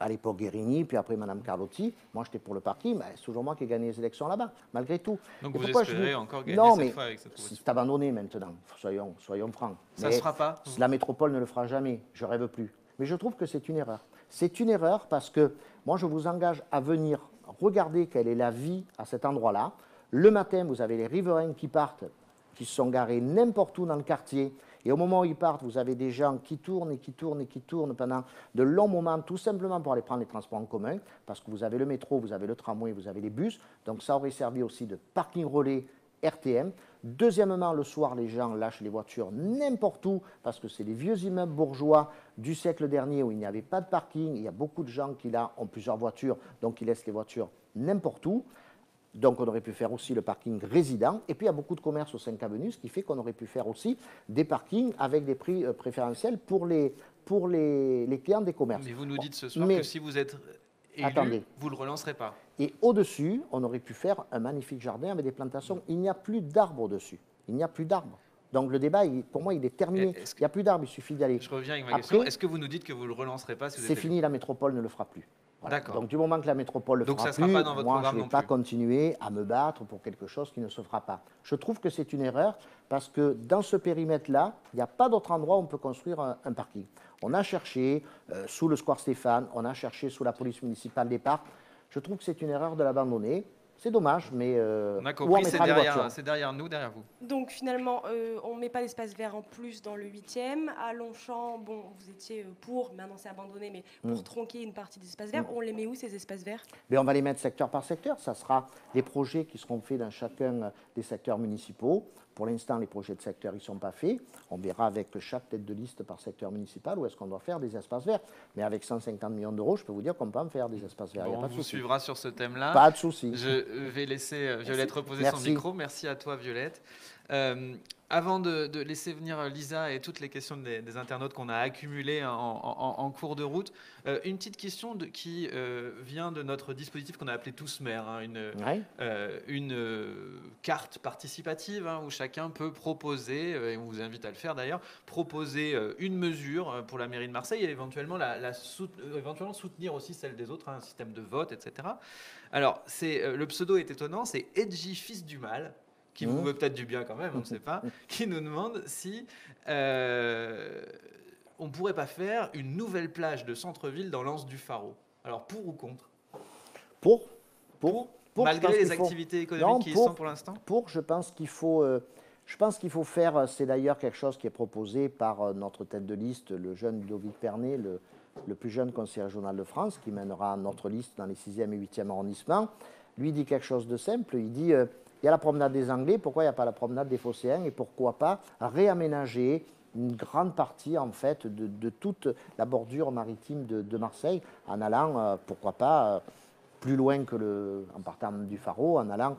À l'époque, Guérini, puis après Mme Carlotti. Moi, j'étais pour le parking, mais c'est toujours moi qui ai gagné les élections là-bas, malgré tout. Donc vous espérez encore gagner cette fois avec cette proposition? C'est abandonné maintenant, soyons francs. Ça ne se fera pas? La métropole ne le fera jamais, je rêve plus. Mais je trouve que c'est une erreur. C'est une erreur parce que moi, je vous engage à venir regardez quelle est la vie à cet endroit-là. Le matin, vous avez les riverains qui partent, qui se sont garés n'importe où dans le quartier. Et au moment où ils partent, vous avez des gens qui tournent et qui tournent et qui tournent pendant de longs moments, tout simplement pour aller prendre les transports en commun, parce que vous avez le métro, vous avez le tramway, vous avez les bus. Donc ça aurait servi aussi de parking relais RTM. Deuxièmement, le soir, les gens lâchent les voitures n'importe où, parce que c'est des vieux immeubles bourgeois du siècle dernier où il n'y avait pas de parking. Il y a beaucoup de gens qui, là, ont plusieurs voitures, donc ils laissent les voitures n'importe où. Donc, on aurait pu faire aussi le parking résident. Et puis, il y a beaucoup de commerces au 5 Avenue, ce qui fait qu'on aurait pu faire aussi des parkings avec des prix préférentiels pour les clients des commerces. Mais vous nous dites ce soir que si vous êtes élu, vous ne le relancerez pas. Et au-dessus, on aurait pu faire un magnifique jardin avec des plantations. Il n'y a plus d'arbres au-dessus. Il n'y a plus d'arbres. Donc, le débat, pour moi, il est terminé. Il n'y a plus d'arbres, il suffit d'aller. Je reviens avec ma question. Est-ce que vous nous dites que vous ne le relancerez pas si c'est fini, la métropole ne le fera plus. Voilà. D'accord. Donc, du moment que la métropole ne le fera plus, moi, je ne vais pas continuer à me battre pour quelque chose qui ne se fera pas. Je trouve que c'est une erreur parce que dans ce périmètre-là, il n'y a pas d'autre endroit où on peut construire un parking. On a cherché sous le square Stéphane, on a cherché sous la police municipale des parcs. Je trouve que c'est une erreur de l'abandonner. C'est dommage, mais on a compris, c'est derrière nous, derrière vous. Donc finalement, on ne met pas d'espace vert en plus dans le 8e. À Longchamp, bon, vous étiez pour, maintenant c'est abandonné, mais pour tronquer une partie des espaces verts, on les met où ces espaces verts? On va les mettre secteur par secteur. Ça sera des projets qui seront faits dans chacun des secteurs municipaux. Pour l'instant, les projets de secteur ne sont pas faits. On verra avec chaque tête de liste par secteur municipal où est-ce qu'on doit faire des espaces verts. Mais avec 150 millions d'euros, je peux vous dire qu'on peut en faire des espaces verts. Bon, on vous suivra sur ce thème-là. Pas de souci. Je vais laisser Violette reposer son micro. Merci à toi, Violette. Avant de laisser venir Lisa et toutes les questions des internautes qu'on a accumulées en cours de route, une petite question qui vient de notre dispositif qu'on a appelé Tous Maires, une carte participative où chacun peut proposer, et on vous invite à le faire d'ailleurs, proposer une mesure pour la mairie de Marseille et éventuellement, éventuellement soutenir aussi celle des autres, un système de vote, etc. Alors, le pseudo est étonnant, c'est Edgy Fils du Mal, qui vous veut peut-être du bien quand même, on ne sait pas, qui nous demande si on ne pourrait pas faire une nouvelle plage de centre-ville dans l'Anse du Pharaon. Alors, pour ou contre? Pour, malgré les activités économiques qui y sont pour l'instant? Je pense qu'il faut qu'il faut faire, c'est d'ailleurs quelque chose qui est proposé par notre tête de liste, le jeune Ludovic Pernet, le plus jeune conseiller régional de France, qui mènera notre liste dans les 6e et 8e arrondissements. Lui dit quelque chose de simple, il dit... il y a la promenade des Anglais, pourquoi il n'y a pas la promenade des Phocéens et pourquoi pas réaménager une grande partie en fait de toute la bordure maritime de Marseille en allant, pourquoi pas, plus loin que en partant du Pharaon, en allant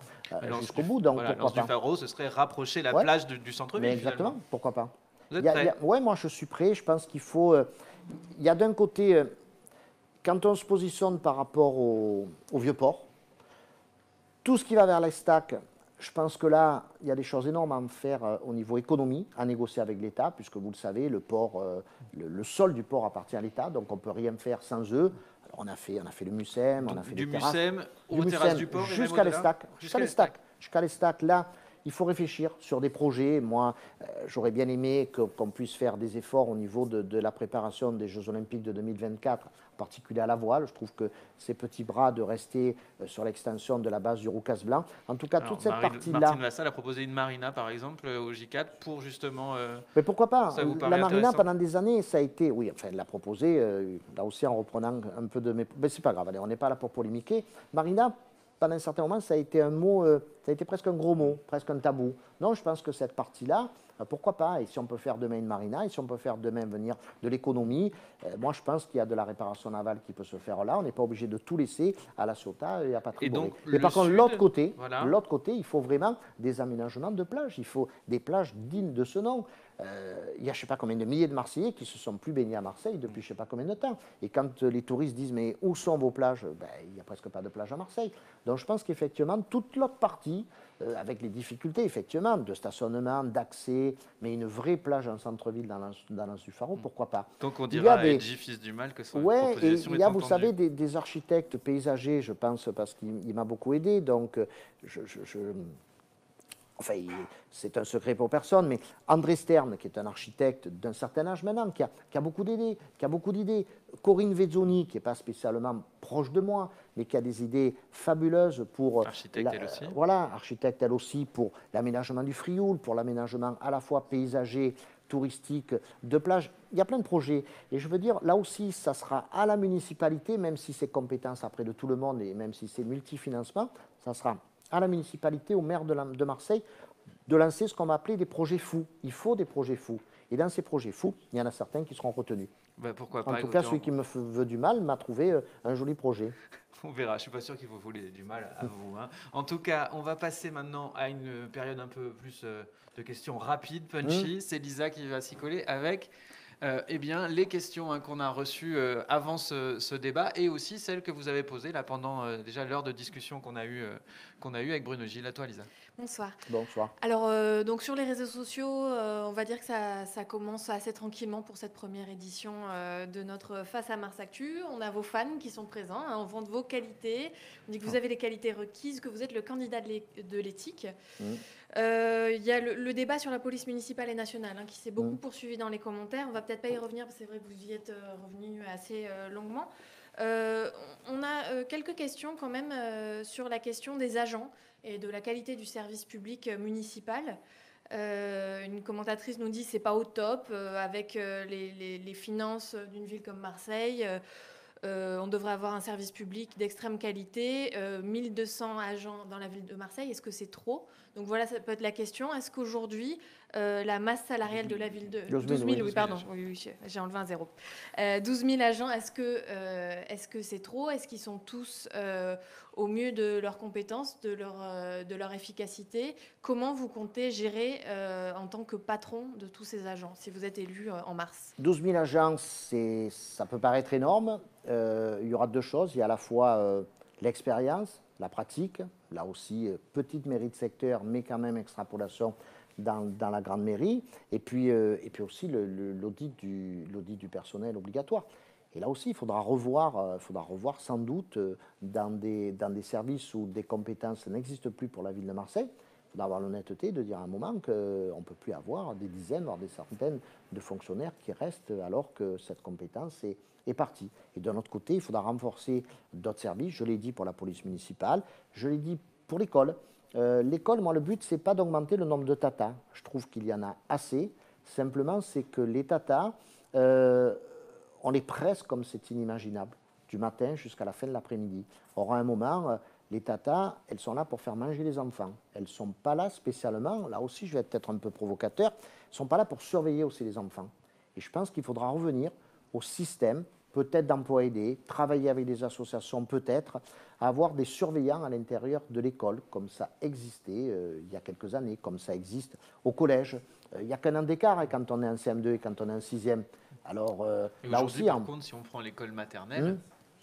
jusqu'au bout. Donc, voilà, l'Anse du Pharaon, ce serait rapprocher la plage du centre-ville. Exactement, pourquoi pas. Vous êtes prêts? Oui, moi je suis prêt, je pense qu'il faut... il y a d'un côté, quand on se positionne par rapport au Vieux-Port, tout ce qui va vers l'Estac, je pense que là, il y a des choses énormes à faire au niveau économie, à négocier avec l'État, puisque vous le savez, le port, le sol du port appartient à l'État, donc on ne peut rien faire sans eux. Alors on a fait le MUSEM, on a fait les terrasses. Du MUSEM aux terrasses du port jusqu'à l'Estac. Jusqu'à l'Estac. Là, il faut réfléchir sur des projets. Moi, j'aurais bien aimé qu'on puisse faire des efforts au niveau de la préparation des Jeux Olympiques de 2024, en particulier à la voile. Je trouve que ces petits bras de rester sur l'extension de la base du Roucas Blanc. En tout cas, toute cette partie-là. Martine Vassal a proposé une marina, par exemple, au J4 pour justement. Mais pourquoi pas? La marina, pendant des années, ça a été. Oui, enfin, elle l'a proposé, là aussi en reprenant un peu de mes. Mais c'est pas grave, allez, on n'est pas là pour polémiquer. Marina, pendant un certain moment, ça a été un mot, ça a été presque un gros mot, presque un tabou. Non, je pense que cette partie-là, pourquoi pas? Et si on peut faire demain une marina, et si on peut faire demain venir de l'économie, moi je pense qu'il y a de la réparation navale qui peut se faire là. On n'est pas obligé de tout laisser à la Ciotat et à Patrick Boré. Mais par contre, l'autre côté, il faut vraiment des aménagements de plages. Il faut des plages dignes de ce nom. Il y a je ne sais pas combien de milliers de Marseillais qui se sont plus baignés à Marseille depuis je ne sais pas combien de temps. Et quand les touristes disent mais où sont vos plages, il n'y a presque pas de plage à Marseille. Donc je pense qu'effectivement, toute l'autre partie, avec les difficultés effectivement de stationnement, d'accès, mais une vraie plage en centre-ville dans l'Anse du Pharaon, pourquoi pas? Donc on dira à Edgy Fils du Mal que son proposition et il y a, vous savez, des architectes paysagers, je pense, parce qu'il m'a beaucoup aidé. Donc enfin, c'est un secret pour personne, mais André Stern, qui est un architecte d'un certain âge maintenant, qui a beaucoup d'idées, Corinne Vezzoni, qui n'est pas spécialement proche de moi, mais qui a des idées fabuleuses pour... Architecte elle aussi. Voilà, architecte elle aussi, pour l'aménagement du Frioul, pour l'aménagement à la fois paysager, touristique, de plage. Il y a plein de projets. Et je veux dire, là aussi, ça sera à la municipalité, même si c'est compétence après de tout le monde, et même si c'est multifinancement, ça sera à la municipalité, au maire de Marseille, de lancer ce qu'on va appeler des projets fous. Il faut des projets fous. Et dans ces projets fous, il y en a certains qui seront retenus. Pourquoi pas, en tout cas, celui qui me veut du mal m'a trouvé un joli projet. On verra, je ne suis pas sûr qu'il vous voulez du mal à vous. Hein. En tout cas, on va passer maintenant à une période un peu plus de questions rapides, punchy. C'est Lisa qui va s'y coller avec les questions qu'on a reçues avant ce débat et aussi celles que vous avez posées là, pendant déjà l'heure de discussion qu'on a eue avec Bruno Gilles. À toi, Lisa. Bonsoir. Bonsoir. Alors, donc sur les réseaux sociaux, on va dire que ça commence assez tranquillement pour cette première édition de notre Face à Mars Actu. On a vos fans qui sont présents, on vante vos qualités, on dit que vous avez les qualités requises, que vous êtes le candidat de l'éthique. Il y a le débat sur la police municipale et nationale qui s'est beaucoup poursuivi dans les commentaires. On va peut-être pas y revenir, parce que c'est vrai que vous y êtes revenu assez longuement. On a quelques questions quand même sur la question des agents et de la qualité du service public municipal. Une commentatrice nous dit que ce n'est pas au top, avec les finances d'une ville comme Marseille. On devrait avoir un service public d'extrême qualité, 1200 agents dans la ville de Marseille, est-ce que c'est trop? Donc voilà, ça peut être la question. Est-ce qu'aujourd'hui, la masse salariale de la ville de... 12 000, oui, pardon, oui, j'ai enlevé un zéro. 12 000 agents, est-ce que c'est trop? Est-ce qu'ils sont tous au mieux de leurs compétences, de leur efficacité? Comment vous comptez gérer en tant que patron de tous ces agents, si vous êtes élu en mars? 12 000 agents, ça peut paraître énorme. Il y aura deux choses. Il y a à la fois l'expérience, la pratique, là aussi petite mairie de secteur, mais quand même extrapolation dans la grande mairie, et puis aussi l'audit du personnel obligatoire. Et là aussi, il faudra revoir sans doute dans des services où des compétences n'existent plus pour la ville de Marseille. Il faudra avoir l'honnêteté de dire à un moment qu'on ne peut plus avoir des dizaines, voire des centaines de fonctionnaires qui restent alors que cette compétence est partie. Et d'un autre côté, il faudra renforcer d'autres services. Je l'ai dit pour la police municipale, je l'ai dit pour l'école. L'école, moi, le but, ce n'est pas d'augmenter le nombre de tatas. Je trouve qu'il y en a assez. Simplement, c'est que les tatas, on les presse comme c'est inimaginable, du matin jusqu'à la fin de l'après-midi. Or, à un moment, les tatas, elles sont là pour faire manger les enfants. Elles ne sont pas là spécialement, là aussi je vais être peut-être un peu provocateur, elles ne sont pas là pour surveiller aussi les enfants. Et je pense qu'il faudra revenir au système, peut-être d'emploi aidé, travailler avec des associations peut-être, avoir des surveillants à l'intérieur de l'école, comme ça existait il y a quelques années, comme ça existe au collège. Il n'y a qu'un an d'écart quand on est en CM2 et quand on est en 6e. Alors là aussi, par contre, si on prend l'école maternelle,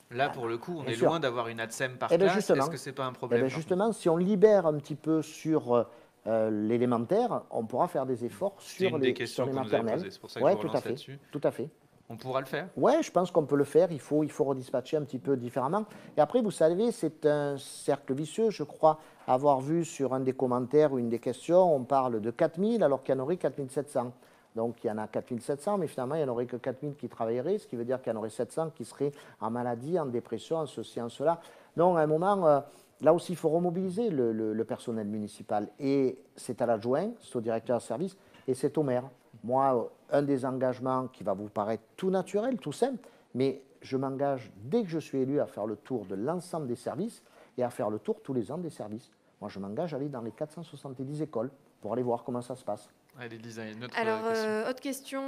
là pour le coup, on est loin d'avoir une ATSEM par classe. Est-ce que c'est pas un problème? Justement, si on libère un petit peu sur l'élémentaire, on pourra faire des efforts sur les maternelles. C'est pour ça que je vous relance là-dessus. Tout à fait. On pourra le faire? Oui, je pense qu'on peut le faire. Il faut redispatcher un petit peu différemment. Et après, vous savez, c'est un cercle vicieux. Je crois avoir vu sur un des commentaires ou une des questions, on parle de 4000 alors qu'il y en aurait 4700. Donc, il y en a 4700, mais finalement, il n'y en aurait que 4000 qui travailleraient, ce qui veut dire qu'il y en aurait 700 qui seraient en maladie, en dépression, en ceci, en cela. Donc, à un moment, là aussi, il faut remobiliser le personnel municipal. Et c'est à l'adjoint, c'est au directeur de service et c'est au maire. Moi, un des engagements qui va vous paraître tout naturel, tout simple, mais je m'engage, dès que je suis élu, à faire le tour de l'ensemble des services et à faire le tour tous les ans des services. Moi, je m'engage à aller dans les 470 écoles pour aller voir comment ça se passe. Allez, Lisa, une autre question. Autre question,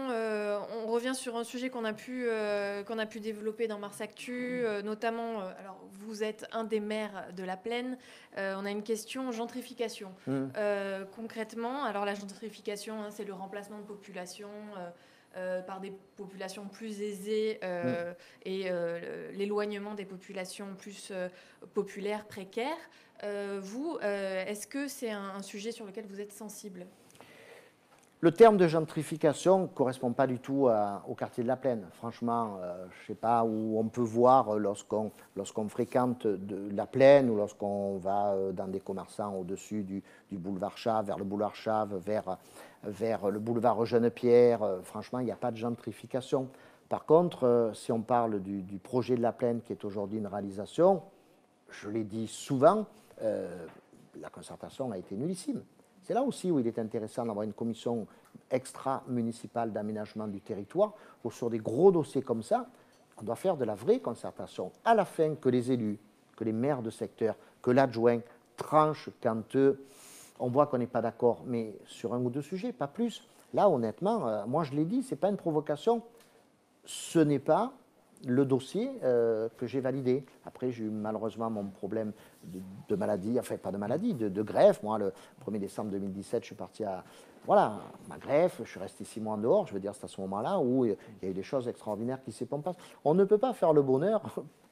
on revient sur un sujet qu'on a pu développer dans Mars Actu, notamment, alors vous êtes un des maires de la Plaine, on a une question gentrification. Concrètement, alors la gentrification, c'est le remplacement de population par des populations plus aisées et l'éloignement des populations plus populaires, précaires. Vous, est-ce que c'est un sujet sur lequel vous êtes sensible ? Le terme de gentrification ne correspond pas du tout au quartier de la Plaine. Franchement, je ne sais pas où on peut voir lorsqu'on fréquente la Plaine ou lorsqu'on va dans des commerçants au-dessus du boulevard Chave, vers le boulevard Chave, vers le boulevard Eugène-Pierre. Franchement, il n'y a pas de gentrification. Par contre, si on parle du projet de la Plaine qui est aujourd'hui une réalisation, je l'ai dit souvent, la concertation a été nullissime. C'est là aussi où il est intéressant d'avoir une commission extra-municipale d'aménagement du territoire, où sur des gros dossiers comme ça, on doit faire de la vraie concertation. À la fin, que les élus, que les maires de secteur, que l'adjoint tranchent quand on voit qu'on n'est pas d'accord, mais sur un ou deux sujets, pas plus. Là, honnêtement, moi je l'ai dit, ce n'est pas une provocation, ce n'est pas le dossier que j'ai validé. Après, j'ai eu malheureusement mon problème de maladie, enfin pas de maladie, de greffe. Moi, le 1er décembre 2017, je suis parti à ma greffe, je suis resté 6 mois en dehors. Je veux dire, c'est à ce moment-là où il y a eu des choses extraordinaires qui s'est passées. On ne peut pas faire le bonheur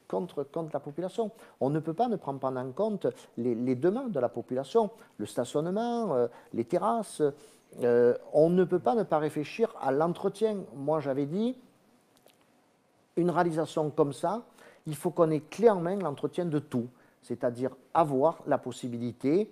contre la population. On ne peut pas ne prendre en compte les demandes de la population, le stationnement, les terrasses. On ne peut pas ne pas réfléchir à l'entretien. Moi, j'avais dit, une réalisation comme ça, il faut qu'on ait clé en main l'entretien de tout, c'est-à-dire avoir la possibilité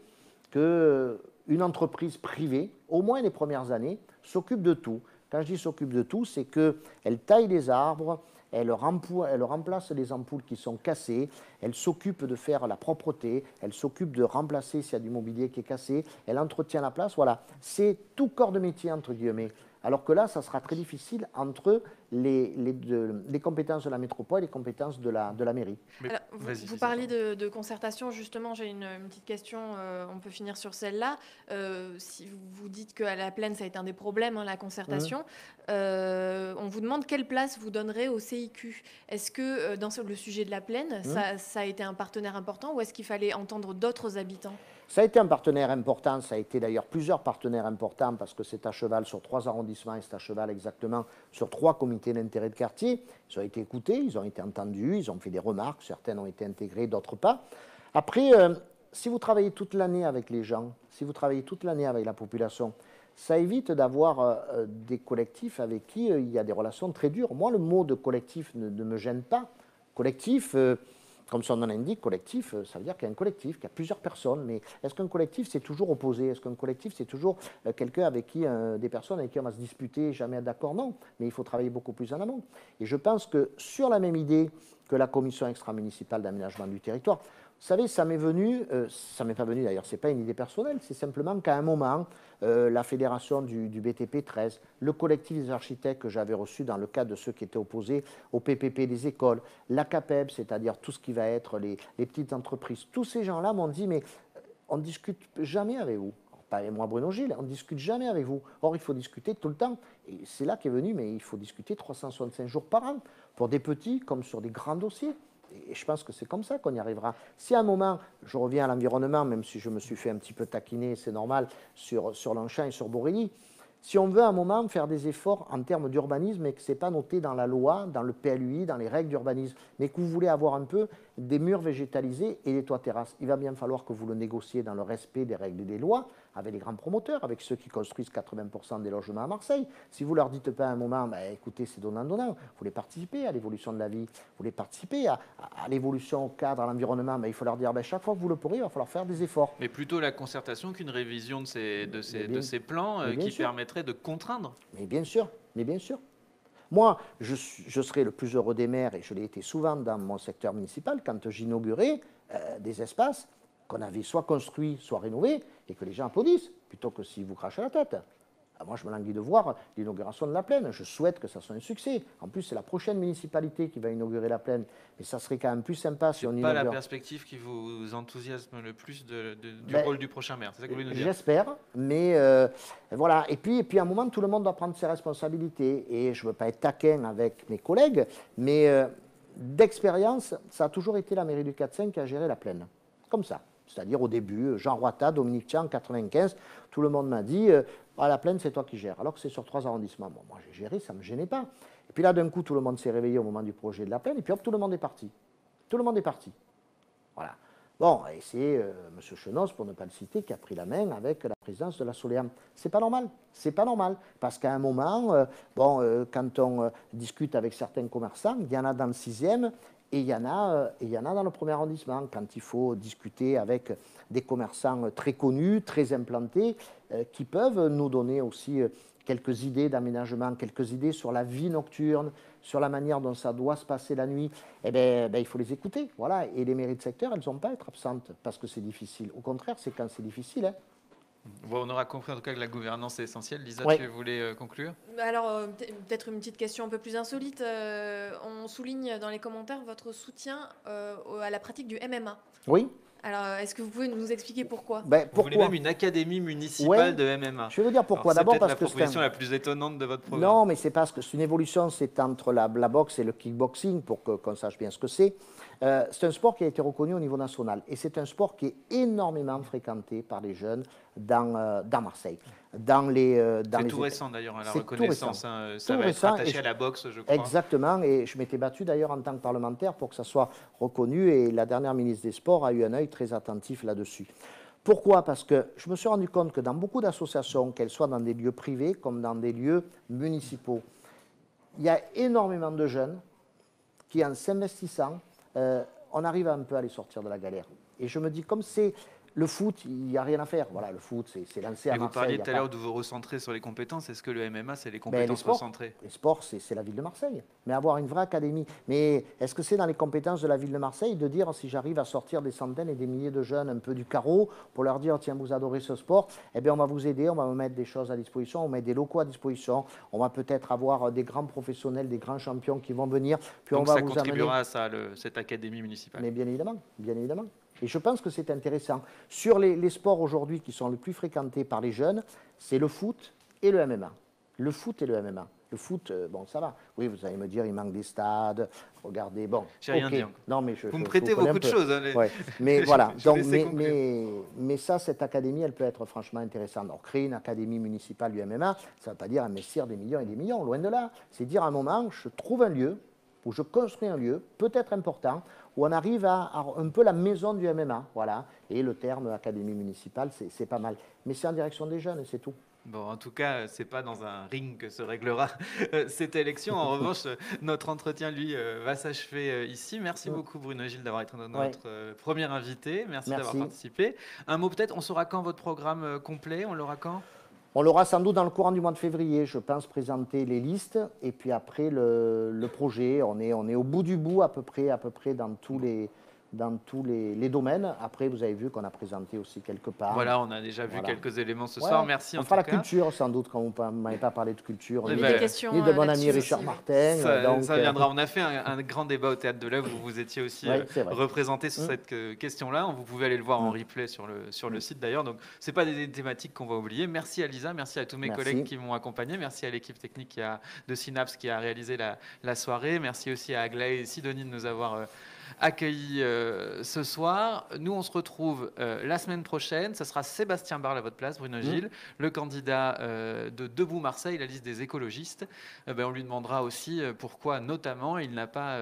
qu'une entreprise privée, au moins les premières années, s'occupe de tout. Quand je dis s'occupe de tout, c'est qu'elle taille les arbres, elle remplace les ampoules qui sont cassées, elle s'occupe de faire la propreté, elle s'occupe de remplacer s'il y a du mobilier qui est cassé, elle entretient la place, voilà. C'est tout corps de métier, entre guillemets. Alors que là, ça sera très difficile entre les compétences de la métropole et les compétences de la mairie. Alors, vous parliez de concertation, justement, j'ai une petite question, on peut finir sur celle-là. Si vous dites qu'à la Plaine, ça a été un des problèmes, hein, la concertation, on vous demande quelle place vous donnerez au CIQ. Est-ce que dans le sujet de la Plaine, ça a été un partenaire important ou est-ce qu'il fallait entendre d'autres habitants ? Ça a été un partenaire important, ça a été d'ailleurs plusieurs partenaires importants parce que c'est à cheval sur 3 arrondissements et c'est à cheval exactement sur 3 comités d'intérêt de quartier. Ils ont été écoutés, ils ont été entendus, ils ont fait des remarques, certaines ont été intégrées, d'autres pas. Après, si vous travaillez toute l'année avec les gens, si vous travaillez toute l'année avec la population, ça évite d'avoir des collectifs avec qui il y a des relations très dures. Moi, le mot de collectif ne me gêne pas. Collectif... comme son nom l'indique, collectif, ça veut dire qu'il y a un collectif, qu'il y a plusieurs personnes. Mais est-ce qu'un collectif, c'est toujours opposé? Est-ce qu'un collectif, c'est toujours quelqu'un avec qui, des personnes avec qui on va se disputer, jamais être d'accord? Non, mais il faut travailler beaucoup plus en amont. Et je pense que sur la même idée que la commission extra-municipale d'aménagement du territoire, vous savez, ça m'est venu, ça ne m'est pas venu d'ailleurs, ce n'est pas une idée personnelle, c'est simplement qu'à un moment, la fédération du BTP 13, le collectif des architectes que j'avais reçu dans le cadre de ceux qui étaient opposés au PPP des écoles, la CAPEB, c'est-à-dire tout ce qui va être les petites entreprises, tous ces gens-là m'ont dit, mais on ne discute jamais avec vous. Pas moi, Bruno Gilles, on ne discute jamais avec vous. Or, il faut discuter tout le temps. Et c'est là qu'est venu, mais il faut discuter 365 jours par an, pour des petits comme sur des grands dossiers. Et je pense que c'est comme ça qu'on y arrivera. Si à un moment, je reviens à l'environnement, même si je me suis fait un petit peu taquiner, c'est normal, sur Longchamp et sur Borély, si on veut à un moment faire des efforts en termes d'urbanisme et que ce n'est pas noté dans la loi, dans le PLUI, dans les règles d'urbanisme, mais que vous voulez avoir un peu des murs végétalisés et des toits terrasses, il va bien falloir que vous le négociez dans le respect des règles et des lois avec les grands promoteurs, avec ceux qui construisent 80% des logements à Marseille. Si vous ne leur dites pas à un moment, bah, écoutez, c'est donnant-donnant, vous voulez participer à l'évolution de la vie, vous voulez participer à l'évolution au cadre, à l'environnement, bah, il faut leur dire, bah, chaque fois que vous le pourrez, il va falloir faire des efforts. Mais plutôt la concertation qu'une révision de ces plans qui permettrait de contraindre. Mais bien sûr, mais bien sûr. Moi, je serai le plus heureux des maires, et je l'ai été souvent dans mon secteur municipal, quand j'inaugurais des espaces qu'on avait soit construits, soit rénovés, et que les gens applaudissent, plutôt que s'ils vous crachent à la tête. Moi, je me languis de voir l'inauguration de la Plaine. Je souhaite que ça soit un succès. En plus, c'est la prochaine municipalité qui va inaugurer la Plaine. Mais ça serait quand même plus sympa si on inaugure. C'est pas la perspective qui vous enthousiasme le plus du rôle du prochain maire. C'est ça que vous voulez nous dire? J'espère, mais voilà. Et puis, à un moment, tout le monde doit prendre ses responsabilités. Et je ne veux pas être taquin avec mes collègues, mais d'expérience, ça a toujours été la mairie du 4-5 qui a géré la Plaine. Comme ça. C'est-à-dire au début, Jean Roita, Dominique Tian, en 1995, tout le monde m'a dit à la Plaine, c'est toi qui gères. Alors que c'est sur 3 arrondissements. Bon, moi, j'ai géré, ça ne me gênait pas. Et puis là, d'un coup, tout le monde s'est réveillé au moment du projet de la Plaine, et puis hop, tout le monde est parti. Tout le monde est parti. Voilà. Bon, et c'est M. Chenos, pour ne pas le citer, qui a pris la main avec la présidence de la Soleam. C'est pas normal, c'est pas normal. Parce qu'à un moment, quand on discute avec certains commerçants, il y en a dans le 6e et il y en a dans le 1er arrondissement. Quand il faut discuter avec des commerçants très connus, très implantés, qui peuvent nous donner aussi quelques idées d'aménagement, quelques idées sur la vie nocturne, sur la manière dont ça doit se passer la nuit, eh bien, il faut les écouter. Voilà. Et les mairies de secteur, elles ne vont pas être absentes parce que c'est difficile. Au contraire, c'est quand c'est difficile. Hein. Bon, on aura compris en tout cas que la gouvernance est essentielle. Lisa, oui. Tu voulais conclure? Alors, peut-être une petite question un peu plus insolite. On souligne dans les commentaires votre soutien à la pratique du MMA. Oui. Alors, est-ce que vous pouvez nous expliquer pourquoi? Vous voulez même une académie municipale de MMA. Je vais vous dire pourquoi. D'abord parce que c'est la proposition la plus étonnante de votre programme. Non, mais c'est parce que c'est une évolution, c'est entre la boxe et le kickboxing, pour qu'on sache bien ce que c'est. C'est un sport qui a été reconnu au niveau national. Et c'est un sport qui est énormément fréquenté par les jeunes dans Marseille. C'est tout récent d'ailleurs, la reconnaissance. Ça va être attaché à la boxe, je crois. Exactement, et je m'étais battu d'ailleurs en tant que parlementaire pour que ça soit reconnu, et la dernière ministre des Sports a eu un œil très attentif là-dessus. Pourquoi? Parce que je me suis rendu compte que dans beaucoup d'associations, qu'elles soient dans des lieux privés comme dans des lieux municipaux, il y a énormément de jeunes qui, en s'investissant, on arrive un peu à les sortir de la galère. Et je me dis, comme c'est le foot, il n'y a rien à faire. Voilà, le foot, c'est lancé à Marseille. Vous parliez tout à l'heure de vous recentrer sur les compétences. Est-ce que le MMA, c'est les compétences recentrées? Les sports, c'est la ville de Marseille. Mais avoir une vraie académie. Mais est-ce que c'est dans les compétences de la ville de Marseille de dire, si j'arrive à sortir des centaines et des milliers de jeunes un peu du carreau, pour leur dire, tiens, vous adorez ce sport, eh bien, on va vous aider, on va vous mettre des choses à disposition, on va mettre des locaux à disposition, on va peut-être avoir des grands professionnels, des grands champions qui vont venir. Puis donc on va ça vous contribuera à ça, cette académie municipale. Mais bien évidemment, bien évidemment. Et je pense que c'est intéressant. Sur les sports aujourd'hui qui sont les plus fréquentés par les jeunes, c'est le foot et le MMA. Le foot et le MMA. Le foot, bon, ça va. Oui, vous allez me dire, il manque des stades. Regardez, bon. J'ai rien dit. Non, mais vous me prêtez beaucoup de choses. Ouais. Mais voilà. Donc, mais ça, cette académie, elle peut être franchement intéressante. Alors, créer une académie municipale du MMA, ça ne veut pas dire investir des millions et des millions. Loin de là. C'est dire à un moment, je trouve un lieu, où je construis un lieu, peut-être important, où on arrive à un peu la maison du MMA, voilà. Et le terme académie municipale, c'est pas mal. Mais c'est en direction des jeunes, et c'est tout. Bon, en tout cas, c'est pas dans un ring que se réglera cette élection. En revanche, notre entretien, lui, va s'achever ici. Merci beaucoup, Bruno Gilles, d'avoir été notre premier invité. Merci d'avoir participé. Un mot peut-être, on saura quand votre programme complet? On l'aura quand? On l'aura sans doute dans le courant du mois de février, je pense, présenter les listes. Et puis après, le projet, on est au bout du bout à peu près dans tous les domaines. Après, vous avez vu qu'on a présenté aussi quelque part. Voilà, on a déjà vu quelques éléments ce soir. Merci en tout cas. On fera la culture sans doute, quand vous ne m'avez pas parlé de culture. Ni de mon ami Richard Martin. Ça viendra. On a fait un grand débat au Théâtre de l'Œuvre où vous étiez aussi représenté sur cette question-là. Vous pouvez aller le voir en replay sur le site d'ailleurs. Donc, ce n'est pas des thématiques qu'on va oublier. Merci à Lisa, merci à tous mes collègues qui m'ont accompagné. Merci à l'équipe technique de Synapse qui a réalisé la soirée. Merci aussi à Aglaé et Sidonie de nous avoir accueillis ce soir. Nous, on se retrouve la semaine prochaine. Ce sera Sébastien Barle à votre place, Bruno Gilles, le candidat de Debout Marseille, la liste des écologistes. On lui demandera aussi pourquoi, notamment, il n'a pas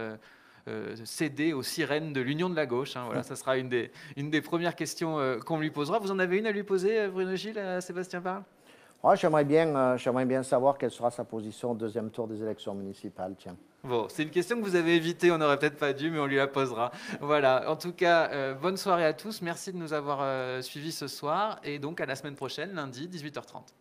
cédé aux sirènes de l'Union de la gauche. Voilà, ça sera une des premières questions qu'on lui posera. Vous en avez une à lui poser, Bruno Gilles, à Sébastien Barle? J'aimerais bien savoir quelle sera sa position au deuxième tour des élections municipales. Tiens. Bon, c'est une question que vous avez évitée, on n'aurait peut-être pas dû, mais on lui la posera. Voilà, en tout cas, bonne soirée à tous. Merci de nous avoir suivis ce soir et donc à la semaine prochaine, lundi, 18h30.